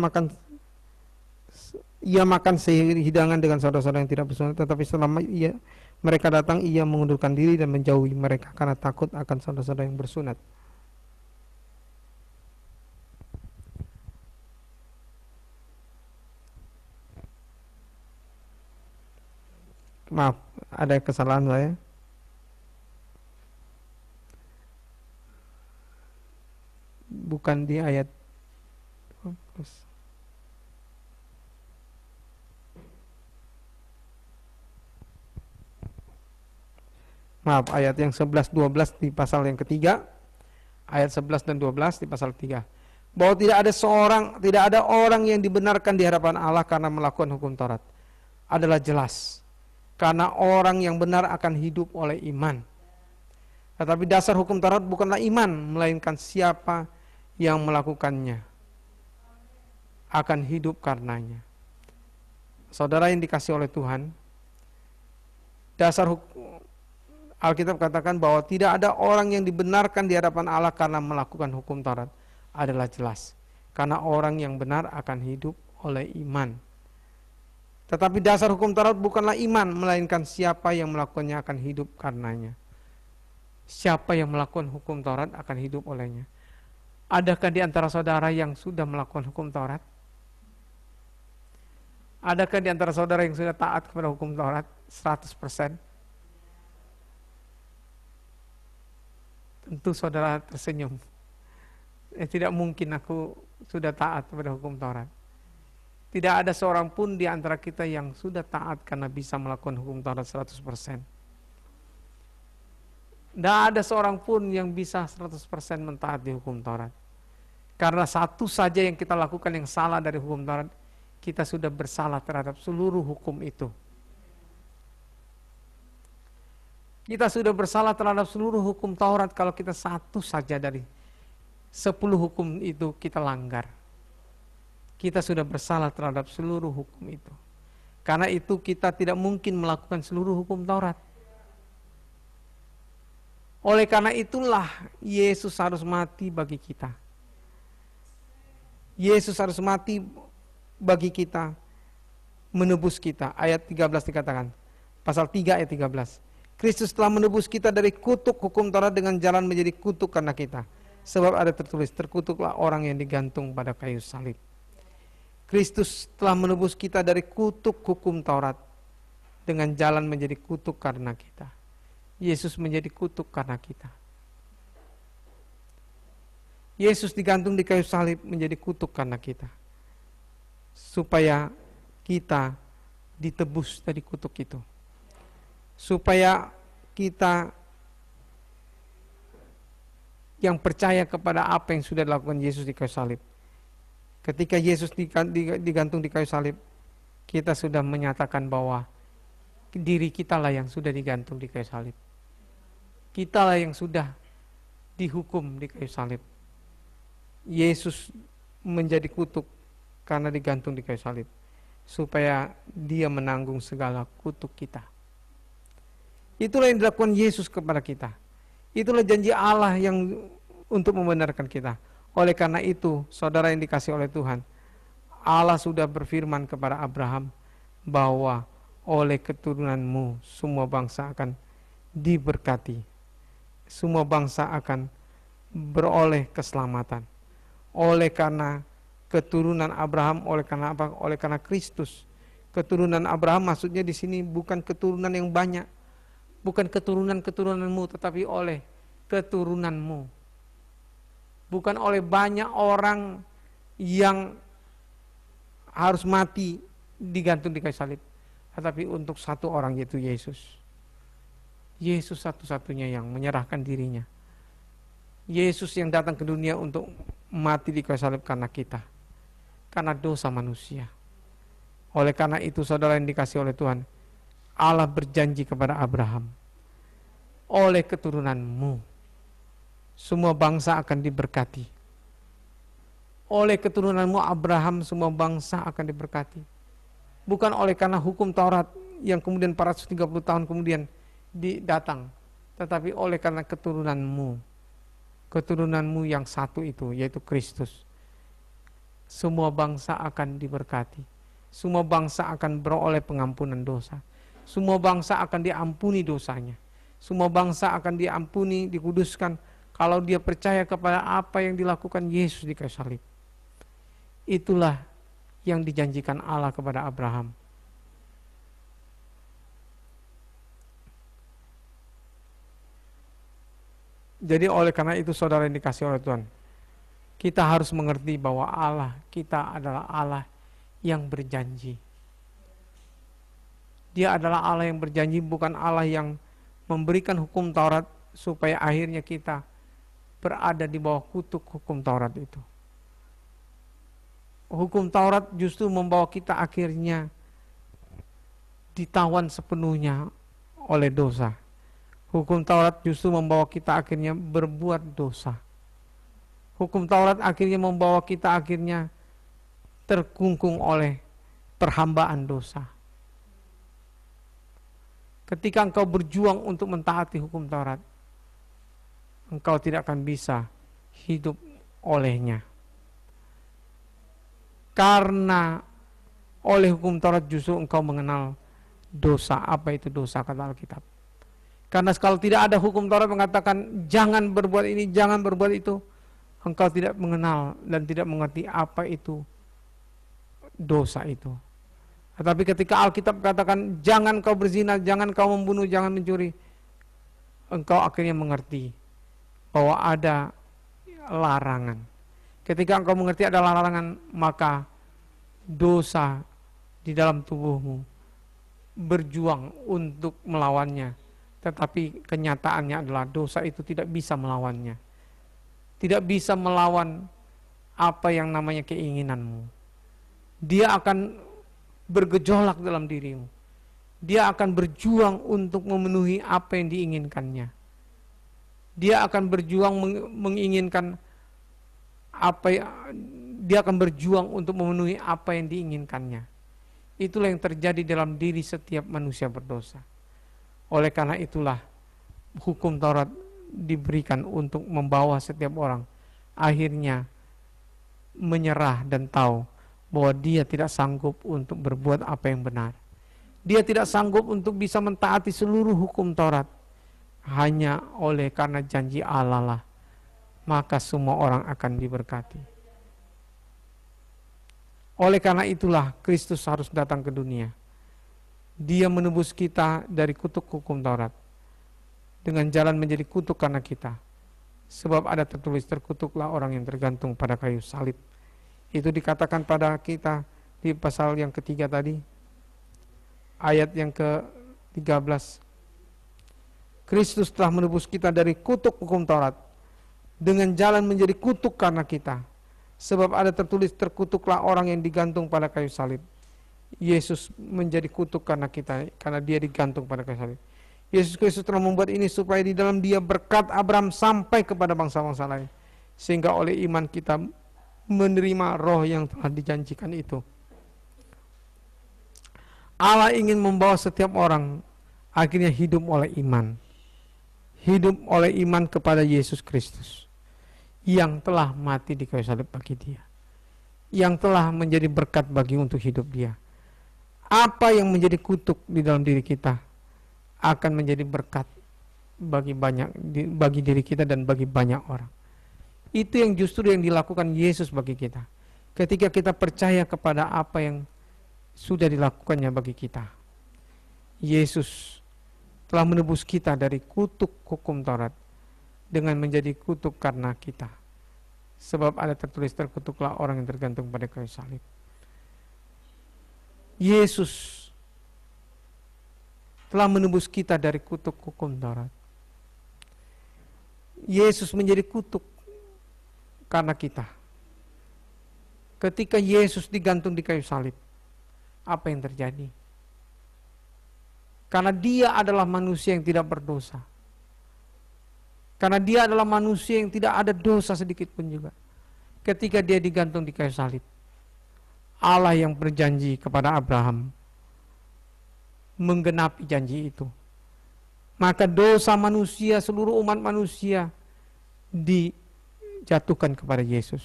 makan sehidangan dengan saudara-saudara yang tidak bersunat, tetapi selama mereka datang, ia mengundurkan diri dan menjauhi mereka karena takut akan saudara-saudara yang bersunat. Maaf, ada kesalahan saya. Bukan di ayat 12. Maaf, ayat yang 11, 12 di pasal yang ketiga, ayat 11 dan 12 di pasal 3. Bahwa tidak ada orang yang dibenarkan di hadapan Allah karena melakukan hukum Taurat. Adalah jelas. Karena orang yang benar akan hidup oleh iman. Tetapi dasar hukum Taurat bukanlah iman, melainkan siapa yang melakukannya akan hidup karenanya. Saudara yang dikasihi oleh Tuhan, dasar hukum Alkitab katakan bahwa tidak ada orang yang dibenarkan di hadapan Allah karena melakukan hukum Taurat. Adalah jelas. Karena orang yang benar akan hidup oleh iman. Tetapi dasar hukum Taurat bukanlah iman, melainkan siapa yang melakukannya akan hidup karenanya. Siapa yang melakukan hukum Taurat akan hidup olehnya. Adakah di antara saudara yang sudah melakukan hukum Taurat? Adakah di antara saudara yang sudah taat kepada hukum Taurat 100%? Tentu saudara tersenyum. Tidak mungkin aku sudah taat kepada hukum Taurat. Tidak ada seorang pun di antara kita yang sudah taat karena bisa melakukan hukum Taurat 100%. Tidak ada seorang pun yang bisa 100% mentaati hukum Taurat. Karena satu saja yang kita lakukan yang salah dari hukum Taurat, kita sudah bersalah terhadap seluruh hukum itu. Kita sudah bersalah terhadap seluruh hukum Taurat kalau kita satu saja dari 10 hukum itu kita langgar. Kita sudah bersalah terhadap seluruh hukum itu. Karena itu kita tidak mungkin melakukan seluruh hukum Taurat. Oleh karena itulah Yesus harus mati bagi kita. Yesus harus mati bagi kita, menebus kita. Ayat 13 dikatakan, pasal 3 ayat 13. Kristus telah menebus kita dari kutuk hukum Taurat dengan jalan menjadi kutuk karena kita. Sebab ada tertulis, terkutuklah orang yang digantung pada kayu salib. Kristus telah menebus kita dari kutuk hukum Taurat dengan jalan menjadi kutuk karena kita. Yesus menjadi kutuk karena kita. Yesus digantung di kayu salib menjadi kutuk karena kita. Supaya kita ditebus dari kutuk itu. Supaya kita yang percaya kepada apa yang sudah dilakukan Yesus di kayu salib. Ketika Yesus digantung di kayu salib, kita sudah menyatakan bahwa diri kita lah yang sudah digantung di kayu salib. Kita lah yang sudah dihukum di kayu salib. Yesus menjadi kutuk karena digantung di kayu salib, supaya dia menanggung segala kutuk kita. Itulah yang dilakukan Yesus kepada kita. Itulah janji Allah yang untuk membenarkan kita. Oleh karena itu, saudara yang dikasihi oleh Tuhan, Allah sudah berfirman kepada Abraham bahwa oleh keturunanmu semua bangsa akan diberkati. Semua bangsa akan beroleh keselamatan. Oleh karena keturunan Abraham, oleh karena apa? Oleh karena Kristus. Keturunan Abraham maksudnya di sini bukan keturunan yang banyak, bukan keturunanmu, tetapi oleh keturunanmu. Bukan oleh banyak orang yang harus mati digantung di kayu salib, tetapi untuk satu orang, yaitu Yesus. Yesus satu-satunya yang menyerahkan dirinya. Yesus yang datang ke dunia untuk mati di kayu salib karena kita, karena dosa manusia. Oleh karena itu, saudara yang dikasihi oleh Tuhan, Allah berjanji kepada Abraham, oleh keturunanmu semua bangsa akan diberkati. Oleh keturunanmu Abraham semua bangsa akan diberkati. Bukan oleh karena hukum Taurat yang kemudian 430 tahun kemudian datang, tetapi oleh karena keturunanmu keturunanmu yang satu itu, yaitu Kristus, semua bangsa akan diberkati. Semua bangsa akan beroleh pengampunan dosa. Semua bangsa akan diampuni dosanya. Semua bangsa akan diampuni, dikuduskan kalau dia percaya kepada apa yang dilakukan Yesus di kayu salib. Itulah yang dijanjikan Allah kepada Abraham. Jadi oleh karena itu saudara yang dikasihi oleh Tuhan, kita harus mengerti bahwa Allah kita adalah Allah yang berjanji. Dia adalah Allah yang berjanji, bukan Allah yang memberikan hukum Taurat supaya akhirnya kita berada di bawah kutuk hukum Taurat itu. Hukum Taurat justru membawa kita akhirnya ditawan sepenuhnya oleh dosa. Hukum Taurat justru membawa kita akhirnya berbuat dosa. Hukum Taurat akhirnya membawa kita akhirnya terkungkung oleh perhambaan dosa. Ketika engkau berjuang untuk mentaati hukum Taurat, engkau tidak akan bisa hidup olehnya. Karena oleh hukum Taurat justru engkau mengenal dosa. Apa itu dosa, kata Alkitab? Karena kalau tidak ada hukum Taurat mengatakan jangan berbuat ini, jangan berbuat itu, engkau tidak mengenal dan tidak mengerti apa itu dosa itu. Tetapi ketika Alkitab katakan jangan kau berzina, jangan kau membunuh, jangan mencuri, engkau akhirnya mengerti bahwa ada larangan. Ketika engkau mengerti ada larangan, maka dosa di dalam tubuhmu berjuang untuk melawannya. Tetapi kenyataannya adalah dosa itu tidak bisa melawannya. Tidak bisa melawan apa yang namanya keinginanmu. Dia akan bergejolak dalam dirimu. Dia akan berjuang untuk memenuhi apa yang diinginkannya. Dia akan berjuang menginginkan dia akan berjuang untuk memenuhi apa yang diinginkannya. Itulah yang terjadi dalam diri setiap manusia berdosa. Oleh karena itulah hukum Taurat diberikan untuk membawa setiap orang akhirnya menyerah dan tahu bahwa dia tidak sanggup untuk berbuat apa yang benar. Dia tidak sanggup untuk bisa mentaati seluruh hukum Taurat. Hanya oleh karena janji Allah lah, maka semua orang akan diberkati. Oleh karena itulah Kristus harus datang ke dunia. Dia menebus kita dari kutuk hukum Taurat dengan jalan menjadi kutuk karena kita. Sebab ada tertulis, terkutuklah orang yang tergantung pada kayu salib. Itu dikatakan pada kita di pasal yang ketiga tadi, ayat yang ke-13. Kristus telah menebus kita dari kutuk hukum Taurat dengan jalan menjadi kutuk karena kita. Sebab ada tertulis, terkutuklah orang yang digantung pada kayu salib. Yesus menjadi kutuk karena kita, karena dia digantung pada kayu salib. Yesus Kristus telah membuat ini supaya di dalam dia berkat Abraham sampai kepada bangsa-bangsa lain, sehingga oleh iman kita menerima roh yang telah dijanjikan itu. Allah ingin membawa setiap orang akhirnya hidup oleh iman. Hidup oleh iman kepada Yesus Kristus yang telah mati di kayu salib bagi dia, yang telah menjadi berkat bagi untuk hidup dia. Apa yang menjadi kutuk di dalam diri kita akan menjadi berkat bagi diri kita dan bagi banyak orang. Itu yang justru yang dilakukan Yesus bagi kita. Ketika kita percaya kepada apa yang sudah dilakukannya bagi kita. Yesus telah menebus kita dari kutuk hukum Taurat dengan menjadi kutuk karena kita. Sebab ada tertulis, terkutuklah orang yang tergantung pada kayu salib. Yesus telah menebus kita dari kutuk hukum Taurat. Yesus menjadi kutuk karena kita. Ketika Yesus digantung di kayu salib, apa yang terjadi? Karena dia adalah manusia yang tidak berdosa. Karena dia adalah manusia yang tidak ada dosa sedikit pun juga. Ketika dia digantung di kayu salib, Allah yang berjanji kepada Abraham menggenapi janji itu. Maka dosa manusia, seluruh umat manusia dijatuhkan kepada Yesus.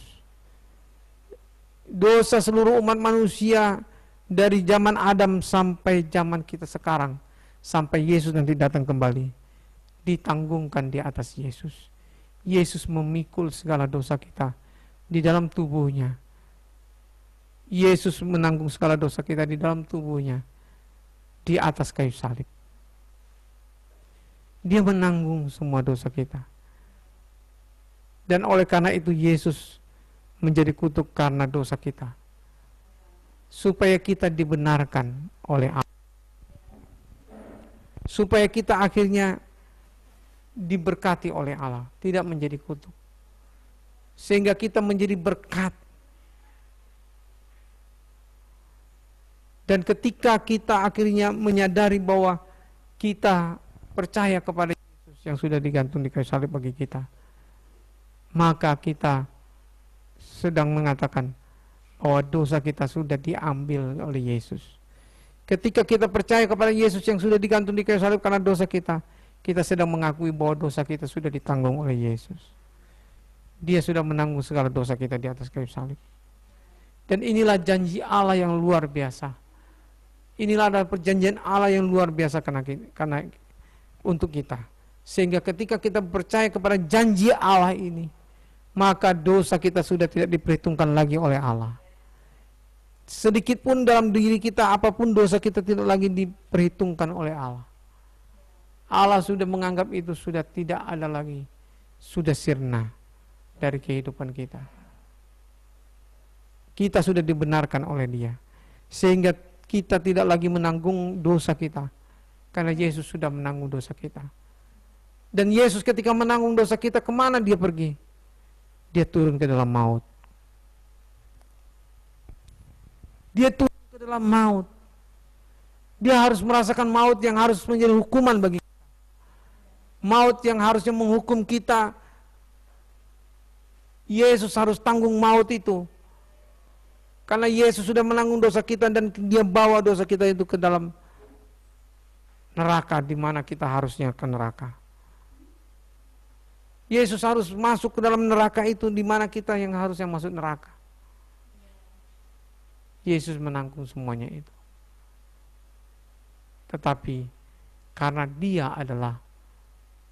Dosa seluruh umat manusia dari zaman Adam sampai zaman kita sekarang, sampai Yesus nanti datang kembali, ditanggungkan di atas Yesus. Yesus memikul segala dosa kita di dalam tubuhnya. Yesus menanggung segala dosa kita di dalam tubuhnya di atas kayu salib. Dia menanggung semua dosa kita. Dan oleh karena itu Yesus menjadi kutuk karena dosa kita, supaya kita dibenarkan oleh Allah, supaya kita akhirnya diberkati oleh Allah, tidak menjadi kutuk, sehingga kita menjadi berkat. Dan ketika kita akhirnya menyadari bahwa kita percaya kepada Yesus yang sudah digantung di kayu salib bagi kita, maka kita sedang mengatakan bahwa dosa kita sudah diambil oleh Yesus. Ketika kita percaya kepada Yesus yang sudah digantung di kayu salib karena dosa kita, kita sedang mengakui bahwa dosa kita sudah ditanggung oleh Yesus. Dia sudah menanggung segala dosa kita di atas kayu salib. Dan inilah janji Allah yang luar biasa. Inilah adalah perjanjian Allah yang luar biasa karena untuk kita. Sehingga ketika kita percaya kepada janji Allah ini, maka dosa kita sudah tidak diperhitungkan lagi oleh Allah. Sedikit pun dalam diri kita, apapun dosa kita tidak lagi diperhitungkan oleh Allah. Allah sudah menganggap itu sudah tidak ada lagi, sudah sirna dari kehidupan kita. Kita sudah dibenarkan oleh Dia, sehingga kita tidak lagi menanggung dosa kita, karena Yesus sudah menanggung dosa kita. Dan Yesus ketika menanggung dosa kita, kemana Dia pergi? Dia turun ke dalam maut. Dia turun ke dalam maut. Dia harus merasakan maut yang harus menjadi hukuman bagi kita. Maut yang harusnya menghukum kita. Yesus harus tanggung maut itu. Karena Yesus sudah menanggung dosa kita dan Dia bawa dosa kita itu ke dalam neraka, di mana kita harusnya ke neraka. Yesus harus masuk ke dalam neraka itu, di mana kita yang harusnya masuk neraka. Yesus menanggung semuanya itu. Tetapi karena Dia adalah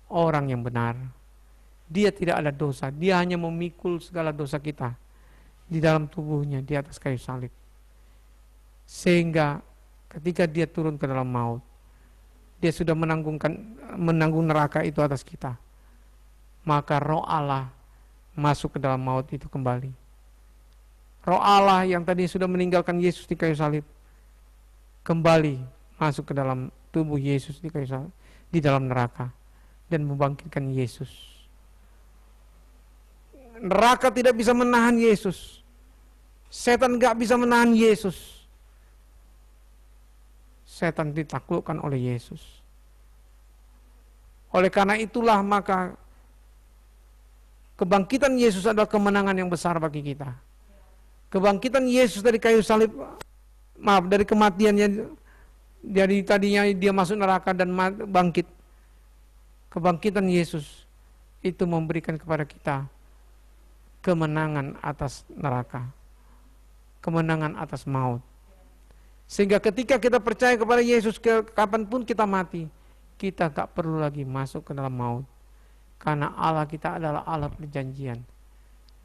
orang yang benar, Dia tidak ada dosa, Dia hanya memikul segala dosa kita di dalam tubuhnya di atas kayu salib. Sehingga ketika Dia turun ke dalam maut, Dia sudah menanggung neraka itu atas kita. Maka Roh Allah masuk ke dalam maut itu kembali. Roh Allah yang tadi sudah meninggalkan Yesus di kayu salib kembali masuk ke dalam tubuh Yesus di kayu salib, di dalam neraka, dan membangkitkan Yesus. Neraka tidak bisa menahan Yesus. Setan gak bisa menahan Yesus. Setan ditaklukkan oleh Yesus. Oleh karena itulah maka kebangkitan Yesus adalah kemenangan yang besar bagi kita. Kebangkitan Yesus dari kayu salib, dari kematiannya, dari tadinya Dia masuk neraka dan bangkit. Kebangkitan Yesus itu memberikan kepada kita kemenangan atas neraka, kemenangan atas maut. Sehingga ketika kita percaya kepada Yesus, kapanpun kita mati, kita gak perlu lagi masuk ke dalam maut. Karena Allah kita adalah Allah perjanjian.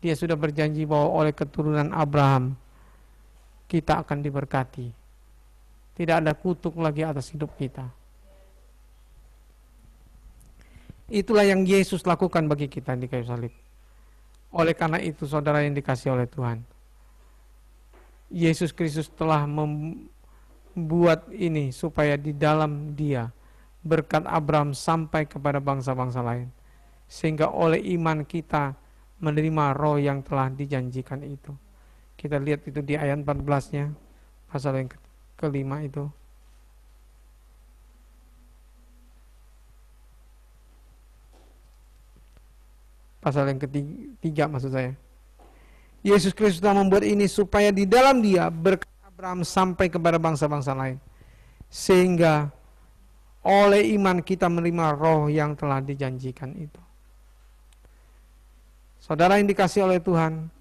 Dia sudah berjanji bahwa oleh keturunan Abraham kita akan diberkati. Tidak ada kutuk lagi atas hidup kita. Itulah yang Yesus lakukan bagi kita di kayu salib. Oleh karena itu saudara yang dikasihi oleh Tuhan, Yesus Kristus telah membuat ini supaya di dalam Dia berkat Abraham sampai kepada bangsa-bangsa lain. Sehingga oleh iman kita menerima roh yang telah dijanjikan itu. Kita lihat itu di ayat 14-nya, pasal yang kelima itu. Pasal yang ketiga maksud saya. Yesus Kristus telah membuat ini supaya di dalam Dia berkat Abraham sampai kepada bangsa-bangsa lain. Sehingga oleh iman kita menerima roh yang telah dijanjikan itu. Saudara yang dikasihi oleh Tuhan,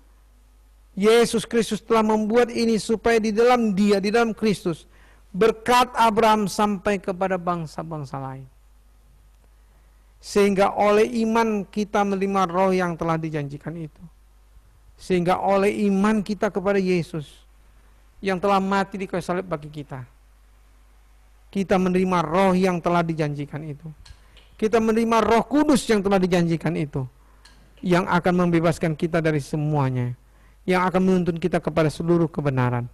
Yesus Kristus telah membuat ini supaya di dalam Dia, di dalam Kristus, berkat Abraham sampai kepada bangsa-bangsa lain. Sehingga oleh iman kita menerima roh yang telah dijanjikan itu. Sehingga oleh iman kita kepada Yesus yang telah mati di kayu salib bagi kita, kita menerima roh yang telah dijanjikan itu. Kita menerima Roh Kudus yang telah dijanjikan itu, yang akan membebaskan kita dari semuanya, yang akan menuntun kita kepada seluruh kebenaran,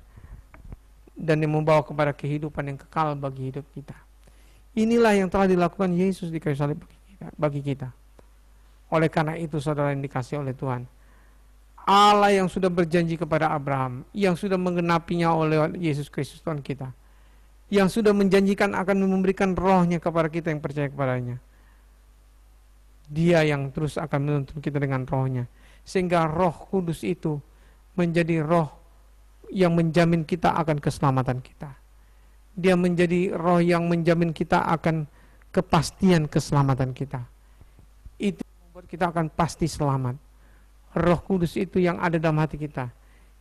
dan yang membawa kepada kehidupan yang kekal bagi hidup kita. Inilah yang telah dilakukan Yesus di kayu salib bagi kita. Oleh karena itu, saudara yang dikasihi oleh Tuhan, Allah yang sudah berjanji kepada Abraham, yang sudah menggenapinya oleh Yesus Kristus Tuhan kita, yang sudah menjanjikan akan memberikan rohnya kepada kita yang percaya kepadanya, Dia yang terus akan menuntun kita dengan rohnya, sehingga Roh Kudus itu menjadi roh yang menjamin kita akan keselamatan kita. Dia menjadi roh yang menjamin kita akan kepastian keselamatan kita. Itu membuat kita akan pasti selamat. Roh Kudus itu yang ada dalam hati kita,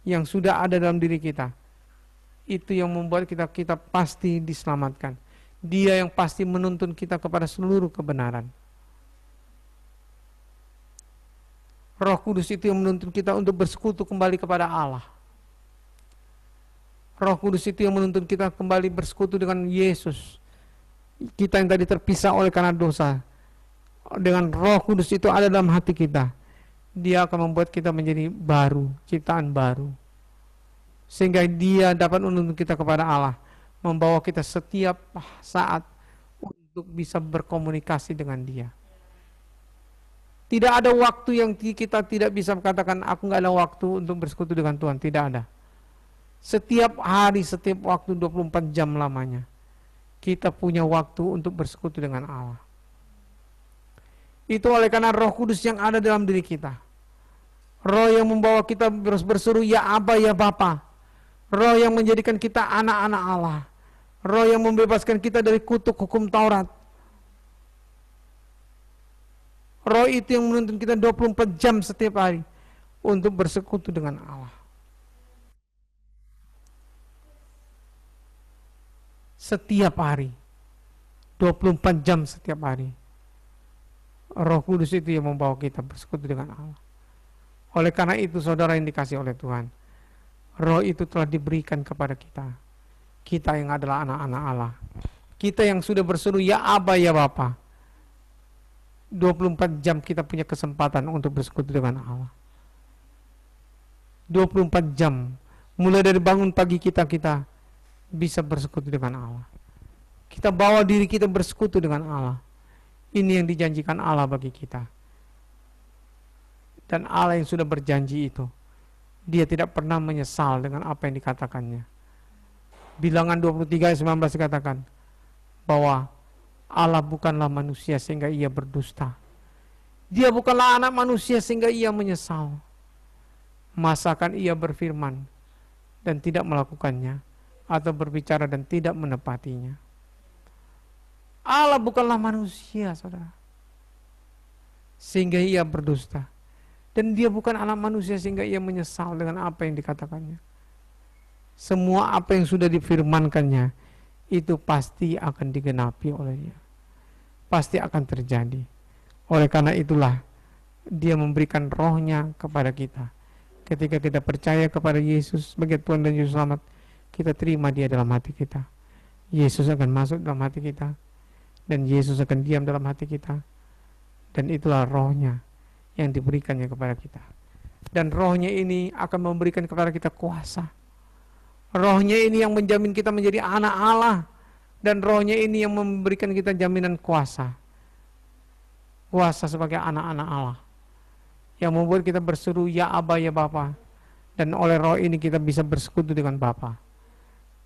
yang sudah ada dalam diri kita, itu yang membuat kita pasti diselamatkan. Dia yang pasti menuntun kita kepada seluruh kebenaran. Roh Kudus itu yang menuntun kita untuk bersekutu kembali kepada Allah. Roh Kudus itu yang menuntun kita kembali bersekutu dengan Yesus. Kita yang tadi terpisah oleh karena dosa, dengan Roh Kudus itu ada dalam hati kita, Dia akan membuat kita menjadi baru, ciptaan baru, sehingga Dia dapat menuntun kita kepada Allah, membawa kita setiap saat untuk bisa berkomunikasi dengan Dia. Tidak ada waktu yang kita tidak bisa mengatakan, aku nggak ada waktu untuk bersekutu dengan Tuhan. Tidak ada. Setiap hari, setiap waktu 24 jam lamanya, kita punya waktu untuk bersekutu dengan Allah. Itu oleh karena Roh Kudus yang ada dalam diri kita. Roh yang membawa kita berseru, ya Aba, ya Bapa. Roh yang menjadikan kita anak-anak Allah. Roh yang membebaskan kita dari kutuk hukum Taurat. Roh itu yang menuntun kita 24 jam setiap hari untuk bersekutu dengan Allah. Setiap hari, 24 jam setiap hari, Roh Kudus itu yang membawa kita bersekutu dengan Allah. Oleh karena itu, saudara yang dikasihi oleh Tuhan, Roh itu telah diberikan kepada kita. Kita yang adalah anak-anak Allah, kita yang sudah berseru, ya Aba, ya Bapa. 24 jam kita punya kesempatan untuk bersekutu dengan Allah. 24 jam, mulai dari bangun pagi kita bisa bersekutu dengan Allah. Kita bawa diri kita bersekutu dengan Allah. Ini yang dijanjikan Allah bagi kita. Dan Allah yang sudah berjanji itu, Dia tidak pernah menyesal dengan apa yang dikatakannya. Bilangan 23 ayat 19 dikatakan bahwa Allah bukanlah manusia sehingga Ia berdusta. Dia bukanlah anak manusia sehingga Ia menyesal. Masakan Ia berfirman dan tidak melakukannya, atau berbicara dan tidak menepatinya. Allah bukanlah manusia, saudara, sehingga Ia berdusta. Dan Dia bukan anak manusia sehingga Ia menyesal dengan apa yang dikatakannya. Semua apa yang sudah difirmankannya itu pasti akan digenapi oleh Dia, pasti akan terjadi. Oleh karena itulah Dia memberikan rohnya kepada kita. Ketika kita percaya kepada Yesus sebagai Tuhan dan Juru Selamat, kita terima Dia dalam hati kita. Yesus akan masuk dalam hati kita, dan Yesus akan diam dalam hati kita. Dan itulah rohnya yang diberikannya kepada kita. Dan rohnya ini akan memberikan kepada kita kuasa. Rohnya ini yang menjamin kita menjadi anak Allah. Dan rohnya ini yang memberikan kita jaminan kuasa. Kuasa sebagai anak-anak Allah, yang membuat kita berseru, ya Aba, ya Bapa. Dan oleh roh ini kita bisa bersekutu dengan Bapa.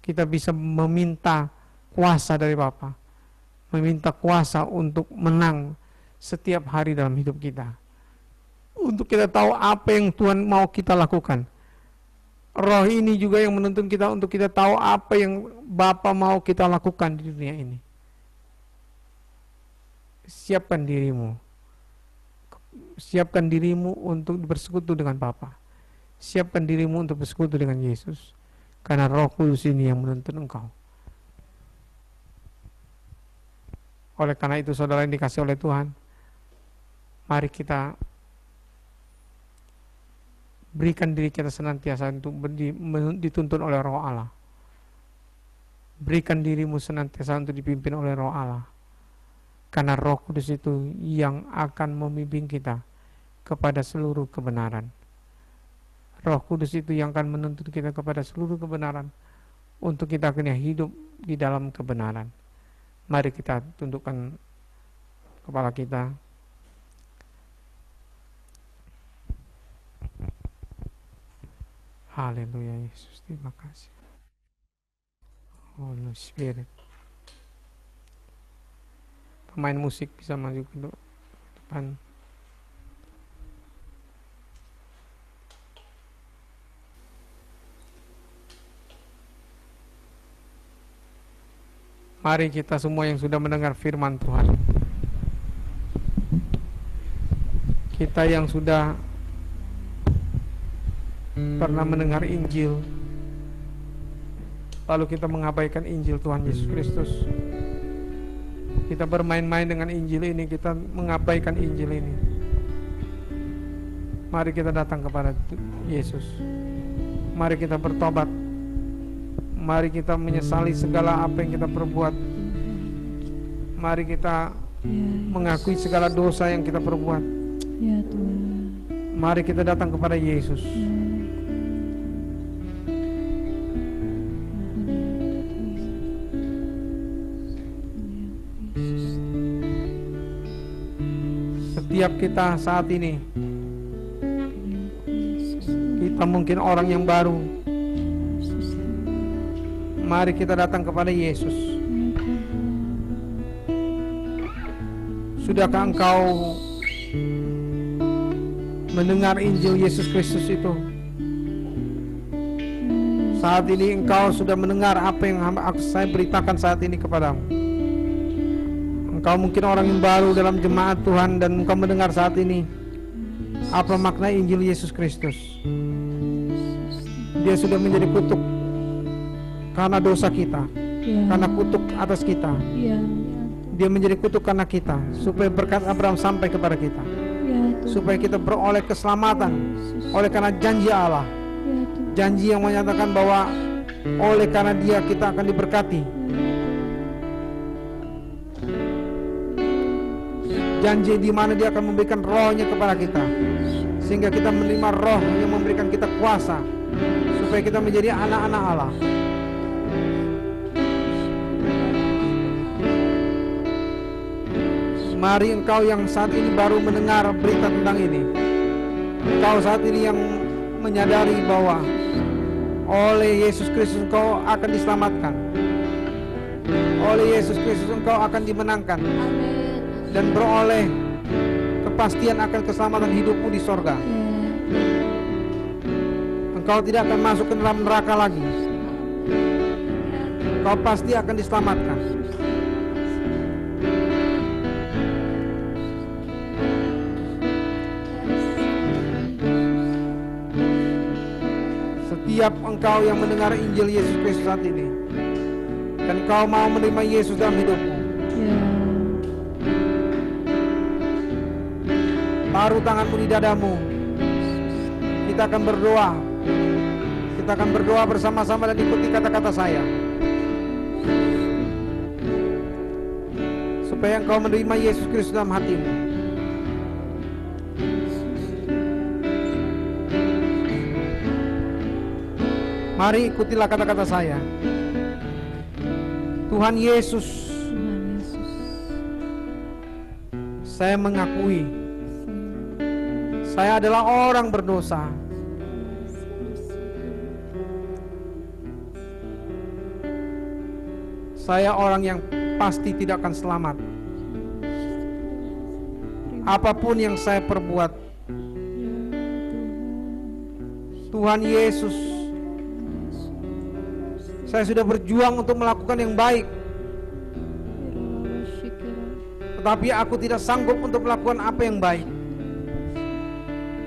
Kita bisa meminta kuasa dari Bapa, meminta kuasa untuk menang setiap hari dalam hidup kita, untuk kita tahu apa yang Tuhan mau kita lakukan. Roh ini juga yang menuntun kita untuk kita tahu apa yang Bapa mau kita lakukan di dunia ini. Siapkan dirimu siapkan dirimu untuk bersekutu dengan Bapa. Siapkan dirimu untuk bersekutu dengan Yesus. Karena Roh Kudus ini yang menuntun engkau. Oleh karena itu saudara yang dikasih oleh Tuhan, mari kita berikan diri kita senantiasa untuk dituntun oleh Roh Allah. Berikan dirimu senantiasa untuk dipimpin oleh Roh Allah. Karena Roh Kudus itu yang akan membimbing kita kepada seluruh kebenaran. Roh Kudus itu yang akan menuntun kita kepada seluruh kebenaran untuk kita akhirnya hidup di dalam kebenaran. Mari kita tundukkan kepala kita. Haleluya Yesus, terima kasih. Holy Spirit. Pemain musik bisa maju ke depan. Mari kita semua yang sudah mendengar firman Tuhan, kita yang sudah pernah mendengar Injil, lalu kita mengabaikan Injil Tuhan Yesus Kristus, kita bermain-main dengan Injil ini, kita mengabaikan Injil ini. Mari kita datang kepada Yesus. Mari kita bertobat. Mari kita menyesali segala apa yang kita perbuat. Mari kita mengakui segala dosa yang kita perbuat. Ya Tuhan. Mari kita datang kepada Yesus. Setiap kita saat ini, kita mungkin orang yang baru. Mari kita datang kepada Yesus. Sudahkah engkau mendengar Injil Yesus Kristus itu? Saat ini engkau sudah mendengar apa yang saya beritakan saat ini kepadamu. Engkau mungkin orang yang baru dalam jemaat Tuhan dan engkau mendengar saat ini apa makna Injil Yesus Kristus. Dia sudah menjadi kutuk karena dosa kita, karena kutuk atas kita. Dia menjadi kutuk karena kita, supaya berkat Abraham sampai kepada kita, supaya kita beroleh keselamatan oleh karena janji Allah, janji yang menyatakan bahwa oleh karena Dia kita akan diberkati, janji di mana Dia akan memberikan rohnya kepada kita, sehingga kita menerima roh yang memberikan kita kuasa supaya kita menjadi anak-anak Allah. Mari engkau yang saat ini baru mendengar berita tentang ini, engkau saat ini yang menyadari bahwa oleh Yesus Kristus engkau akan diselamatkan, oleh Yesus Kristus engkau akan dimenangkan, dan beroleh kepastian akan keselamatan hidupmu di sorga. Engkau tidak akan masuk ke dalam neraka lagi, engkau pasti akan diselamatkan. Setiap engkau yang mendengar Injil Yesus Kristus saat ini dan engkau mau menerima Yesus dalam hidupmu, taruh tanganmu di dadamu. Kita akan berdoa. Kita akan berdoa bersama-sama dan ikuti kata-kata saya, supaya engkau menerima Yesus Kristus dalam hatimu. Mari ikutilah kata-kata saya. Tuhan Yesus, saya mengakui saya adalah orang berdosa. Saya orang yang pasti tidak akan selamat. Apapun yang saya perbuat, Tuhan Yesus, saya sudah berjuang untuk melakukan yang baik, tetapi aku tidak sanggup untuk melakukan apa yang baik.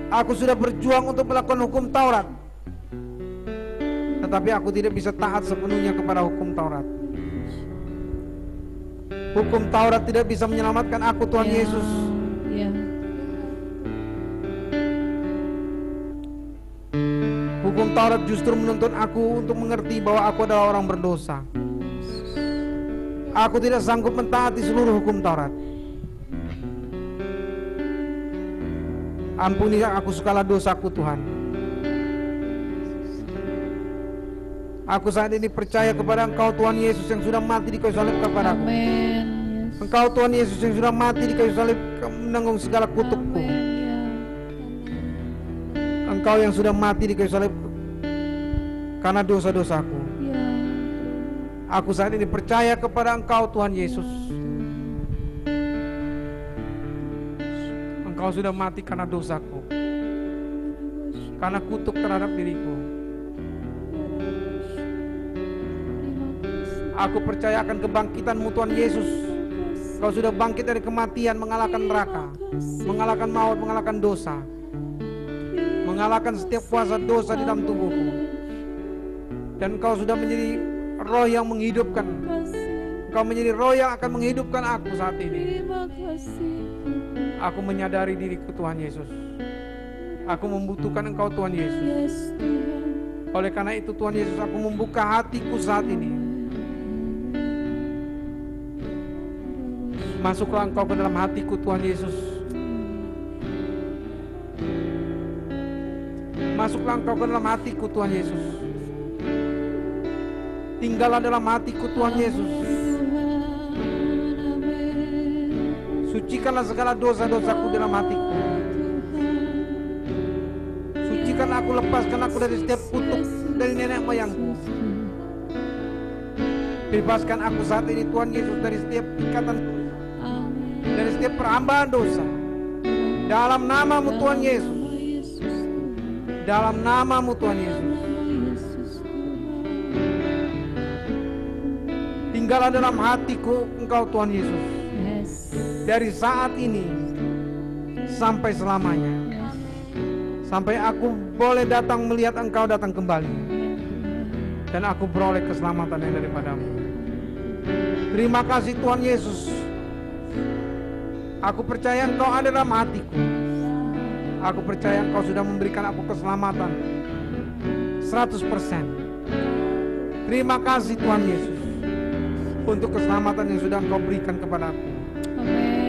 Aku sudah berjuang untuk melakukan hukum Taurat, tetapi aku tidak bisa taat sepenuhnya kepada hukum Taurat. Hukum Taurat tidak bisa menyelamatkan aku, Tuhan Yesus. Hukum Taurat justru menuntut aku untuk mengerti bahwa aku adalah orang berdosa. Aku tidak sanggup mentaati seluruh hukum Taurat. Ampuni aku segala dosaku, Tuhan. Aku saat ini percaya kepada Engkau, Tuhan Yesus, yang sudah mati di kayu salib kepadaku. Engkau, Tuhan Yesus, yang sudah mati di kayu salib menanggung segala kutukku. Engkau yang sudah mati di kayu salib karena dosa-dosaku. Aku saat ini percaya kepada Engkau, Tuhan Yesus. Engkau sudah mati karena dosaku, karena kutuk terhadap diriku. Aku percaya akan kebangkitan-Mu, Tuhan Yesus. Kau sudah bangkit dari kematian, mengalahkan neraka, mengalahkan maut, mengalahkan dosa, mengalahkan setiap kuasa dosa di dalam tubuhku. Dan Kau sudah menjadi roh yang menghidupkan. Kau menjadi roh yang akan menghidupkan aku saat ini. Aku menyadari diriku, Tuhan Yesus. Aku membutuhkan Engkau, Tuhan Yesus. Oleh karena itu, Tuhan Yesus, aku membuka hatiku saat ini. Masuklah Engkau ke dalam hatiku, Tuhan Yesus. Masuklah Engkau ke dalam hatiku, Tuhan Yesus. Tinggallah dalam hatiku, Tuhan Yesus. Sucikanlah segala dosa-dosaku dalam hatiku. Sucikan aku, lepaskan aku dari setiap kutuk dari nenek moyangku. Bebaskan aku saat ini, Tuhan Yesus, dari setiap ikatan, dari setiap perhambaan dosa. Dalam nama-Mu, Tuhan Yesus. Dalam nama-Mu, Tuhan Yesus. Tinggallah dalam hatiku Engkau, Tuhan Yesus. Dari saat ini sampai selamanya. Sampai aku boleh datang melihat Engkau datang kembali. Dan aku beroleh keselamatan yang daripada-Mu. Terima kasih, Tuhan Yesus. Aku percaya Engkau ada dalam hatiku. Aku percaya Engkau sudah memberikan aku keselamatan 100%. Terima kasih, Tuhan Yesus, untuk keselamatan yang sudah Engkau berikan kepada aku. Amin.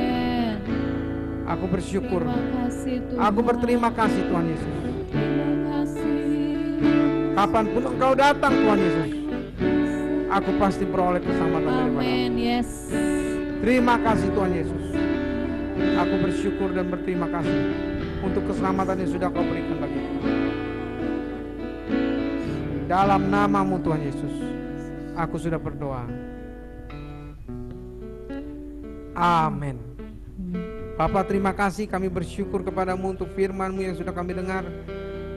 Aku bersyukur. Tuhan. Aku berterima kasih, Tuhan Yesus. Terima kasih. Kapanpun Engkau datang, Tuhan Yesus, aku pasti beroleh keselamatan daripada-Mu. Amin. Yes. Terima kasih, Tuhan Yesus. Aku bersyukur dan berterima kasih untuk keselamatan yang sudah Kau berikan bagiku. Dalam nama-Mu, Tuhan Yesus, aku sudah berdoa. Amin. Bapa, terima kasih, kami bersyukur kepada-Mu untuk firman-Mu yang sudah kami dengar.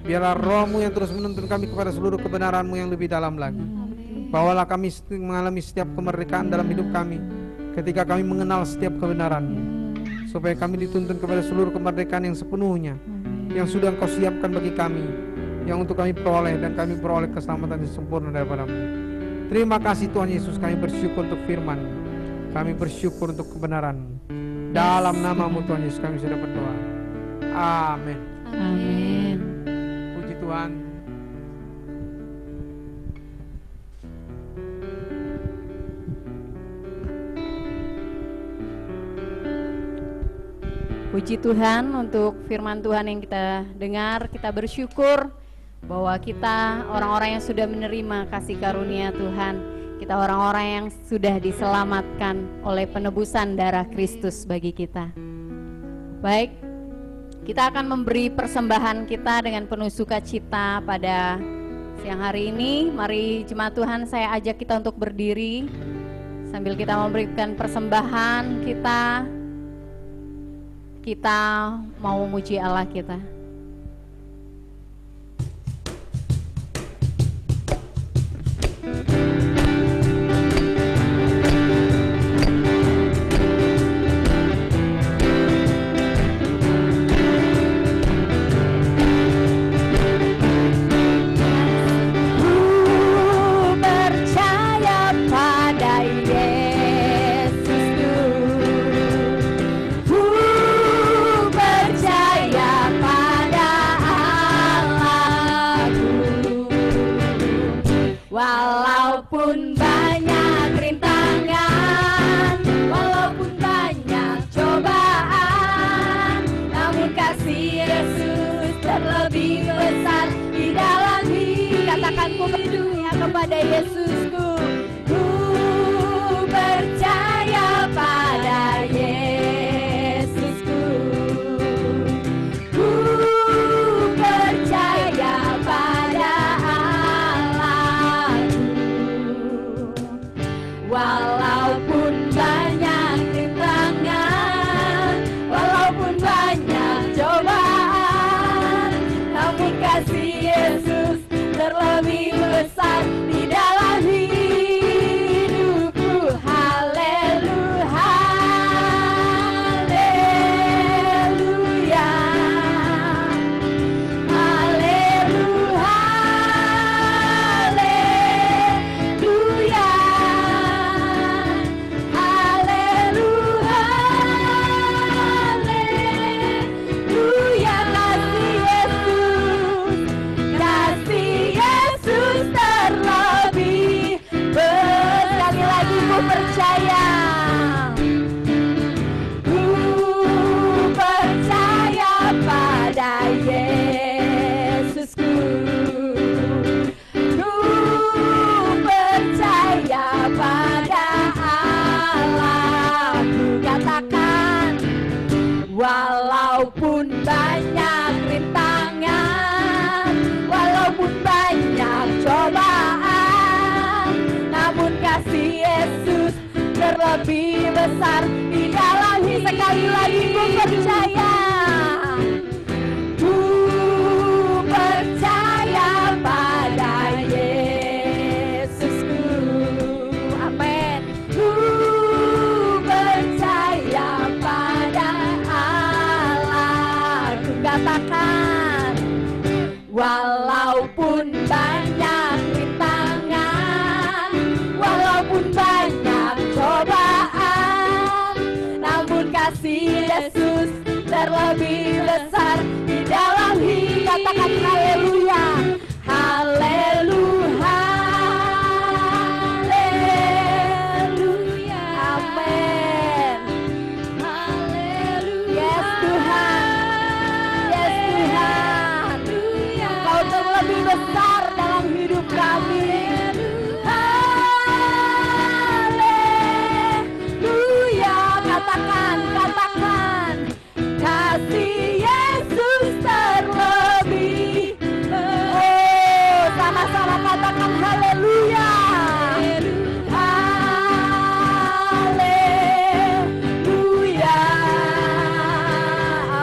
Biarlah Roh-Mu yang terus menuntun kami kepada seluruh kebenaran-Mu yang lebih dalam lagi. Bawalah kami mengalami setiap kemerdekaan dalam hidup kami ketika kami mengenal setiap kebenaran-Mu, supaya kami dituntun kepada seluruh kemerdekaan yang sepenuhnya yang sudah Engkau siapkan bagi kami, yang untuk kami peroleh, dan kami peroleh keselamatan yang sempurna daripada-Mu. Terima kasih, Tuhan Yesus, kami bersyukur untuk firman-Mu. Kami bersyukur untuk kebenaran-Mu. Dalam nama-Mu, Tuhan Yesus, kami sudah berdoa. Amin. Amin. Puji Tuhan. Puji Tuhan untuk firman Tuhan yang kita dengar. Kita bersyukur bahwa kita orang-orang yang sudah menerima kasih karunia Tuhan. Kita orang-orang yang sudah diselamatkan oleh penebusan darah Kristus bagi kita. Baik, kita akan memberi persembahan kita dengan penuh sukacita pada siang hari ini. Mari jemaat Tuhan, saya ajak kita untuk berdiri sambil kita memberikan persembahan kita. Kita mau memuji Allah kita. pada Yesusku. Ku percaya pada Yesusku. Ku percaya pada Allahku. Walaupun banyak rintangan, walaupun banyak cobaan, namun kasih Yesus terlebih besar di dalam hidupku. Haleluya, haleluya, haleluya, haleluya, haleluya, haleluya. Kasih Yesus terlebih besar. Sekali lagi ku percaya. Ku percaya pada Yesusku. Ku percaya pada Allahku. Katakan, walaupun banyak rintangan, walaupun banyak cobaan, namun kasih Yesus terlebih besar di dalam hidup. Sekali lagi ku percaya. Ku percaya pada Yesusku. Amin. Ku percaya pada Allahku. Katakan, walaupun banyak rintangan, walaupun banyak cobaan, namun kasih Yesus terlebih besar di dalam hidup. Katakan haleluya, haleluya, haleluya, amin. Haleluya. Yes Tuhan, yes Tuhan, Kau terlebih besar dalam hidup kami. Haleluya. Katakan, katakan, kasih Yesus terlebih. Oh, sama-sama katakan haleluya. Haleluya.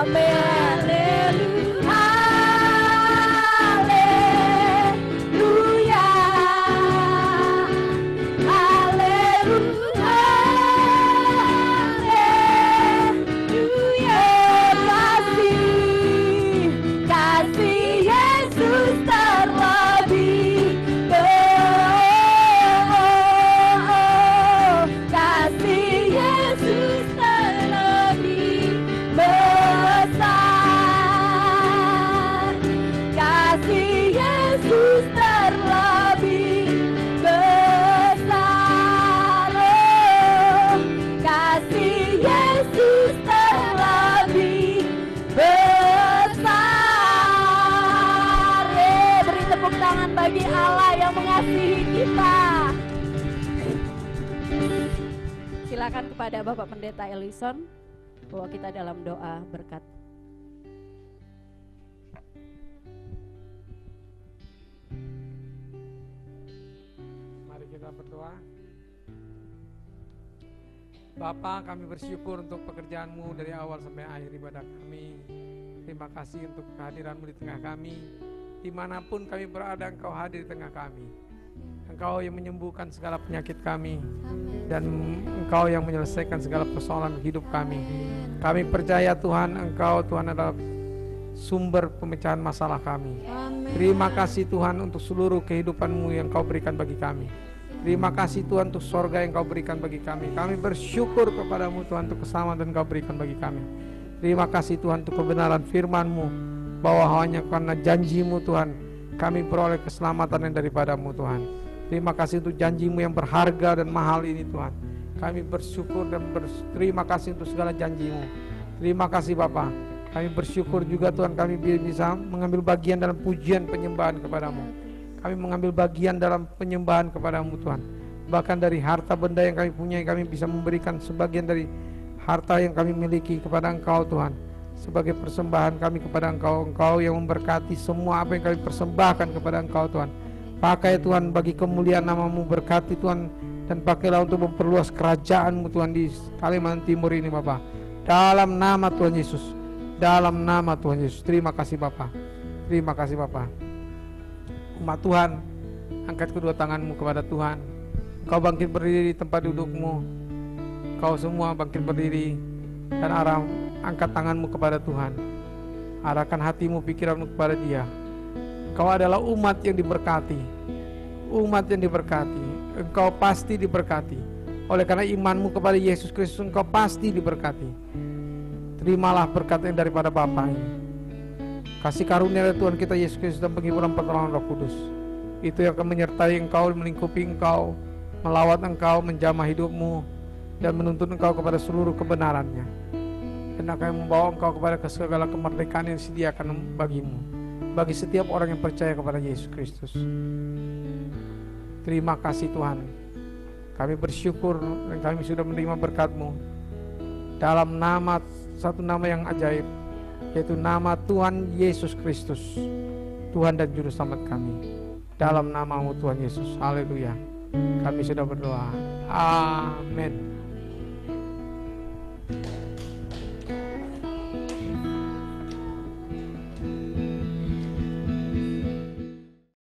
Amin. Haleluya. Haleluya. Haleluya. Kasih Yesus terlebih kasih Yesus terlebih besar. Kasih Yesus terlebih besar. Kasih Yesus terlebih besar. Beri tepuk tangan bagi Allah yang mengasihi kita. Silakan kepada Bapak Pendeta Ellison bahwa kita dalam doa berkat. Mari kita berdoa. Bapa, kami bersyukur untuk pekerjaan-Mu dari awal sampai akhir ibadah kami. Terima kasih untuk kehadiran-Mu di tengah kami. Dimanapun kami berada, Engkau hadir di tengah kami. Engkau yang menyembuhkan segala penyakit kami, dan Engkau yang menyelesaikan segala persoalan hidup kami. Kami percaya Tuhan, Engkau Tuhan adalah sumber pemecahan masalah kami. Terima kasih Tuhan untuk seluruh kehidupan-Mu yang Kau berikan bagi kami. Terima kasih Tuhan untuk sorga yang Kau berikan bagi kami. Kami bersyukur kepada-Mu Tuhan untuk keselamatan yang Kau berikan bagi kami. Terima kasih Tuhan untuk kebenaran firman-Mu, bahwa hanya karena janji-Mu Tuhan kami peroleh keselamatan yang daripada-Mu Tuhan. Terima kasih untuk janji-Mu yang berharga dan mahal ini Tuhan. Kami bersyukur dan berterima kasih untuk segala janji-Mu. Terima kasih Bapa. Kami bersyukur juga Tuhan, kami bisa mengambil bagian dalam pujian penyembahan kepada-Mu. Kami mengambil bagian dalam penyembahan kepada-Mu Tuhan. Bahkan dari harta benda yang kami punya, kami bisa memberikan sebagian dari harta yang kami miliki kepada Engkau Tuhan, sebagai persembahan kami kepada Engkau. Engkau yang memberkati semua apa yang kami persembahkan kepada Engkau Tuhan. Pakai Tuhan bagi kemuliaan nama-Mu, berkati Tuhan, dan pakailah untuk memperluas kerajaan-Mu Tuhan di Kalimantan Timur ini Bapa. Dalam nama Tuhan Yesus, dalam nama Tuhan Yesus. Terima kasih Bapa, terima kasih Bapa. Umat Tuhan, angkat kedua tanganmu kepada Tuhan. Kau bangkit berdiri di tempat dudukmu. Kau semua bangkit berdiri dan angkat tanganmu kepada Tuhan. Arahkan hatimu, pikiranmu kepada Dia. Kau adalah umat yang diberkati, umat yang diberkati. Engkau pasti diberkati. Oleh karena imanmu kepada Yesus Kristus, engkau pasti diberkati. Terimalah berkat yang daripada Bapa ini. Kasih karunia dari Tuhan kita Yesus Kristus dan penghiburan pertolongan Roh Kudus, itu yang akan menyertai engkau, melingkupi engkau, melawat engkau, menjamah hidupmu, dan menuntun engkau kepada seluruh kebenarannya, dan akan membawa engkau kepada segala kemerdekaan yang disediakan bagimu, bagi setiap orang yang percaya kepada Yesus Kristus. Terima kasih Tuhan. Kami bersyukur dan kami sudah menerima berkat-Mu dalam nama, satu nama yang ajaib, yaitu nama Tuhan Yesus Kristus, Tuhan dan Juru Selamat kami. Dalam nama-Mu Tuhan Yesus, haleluya. Kami sudah berdoa. Amin.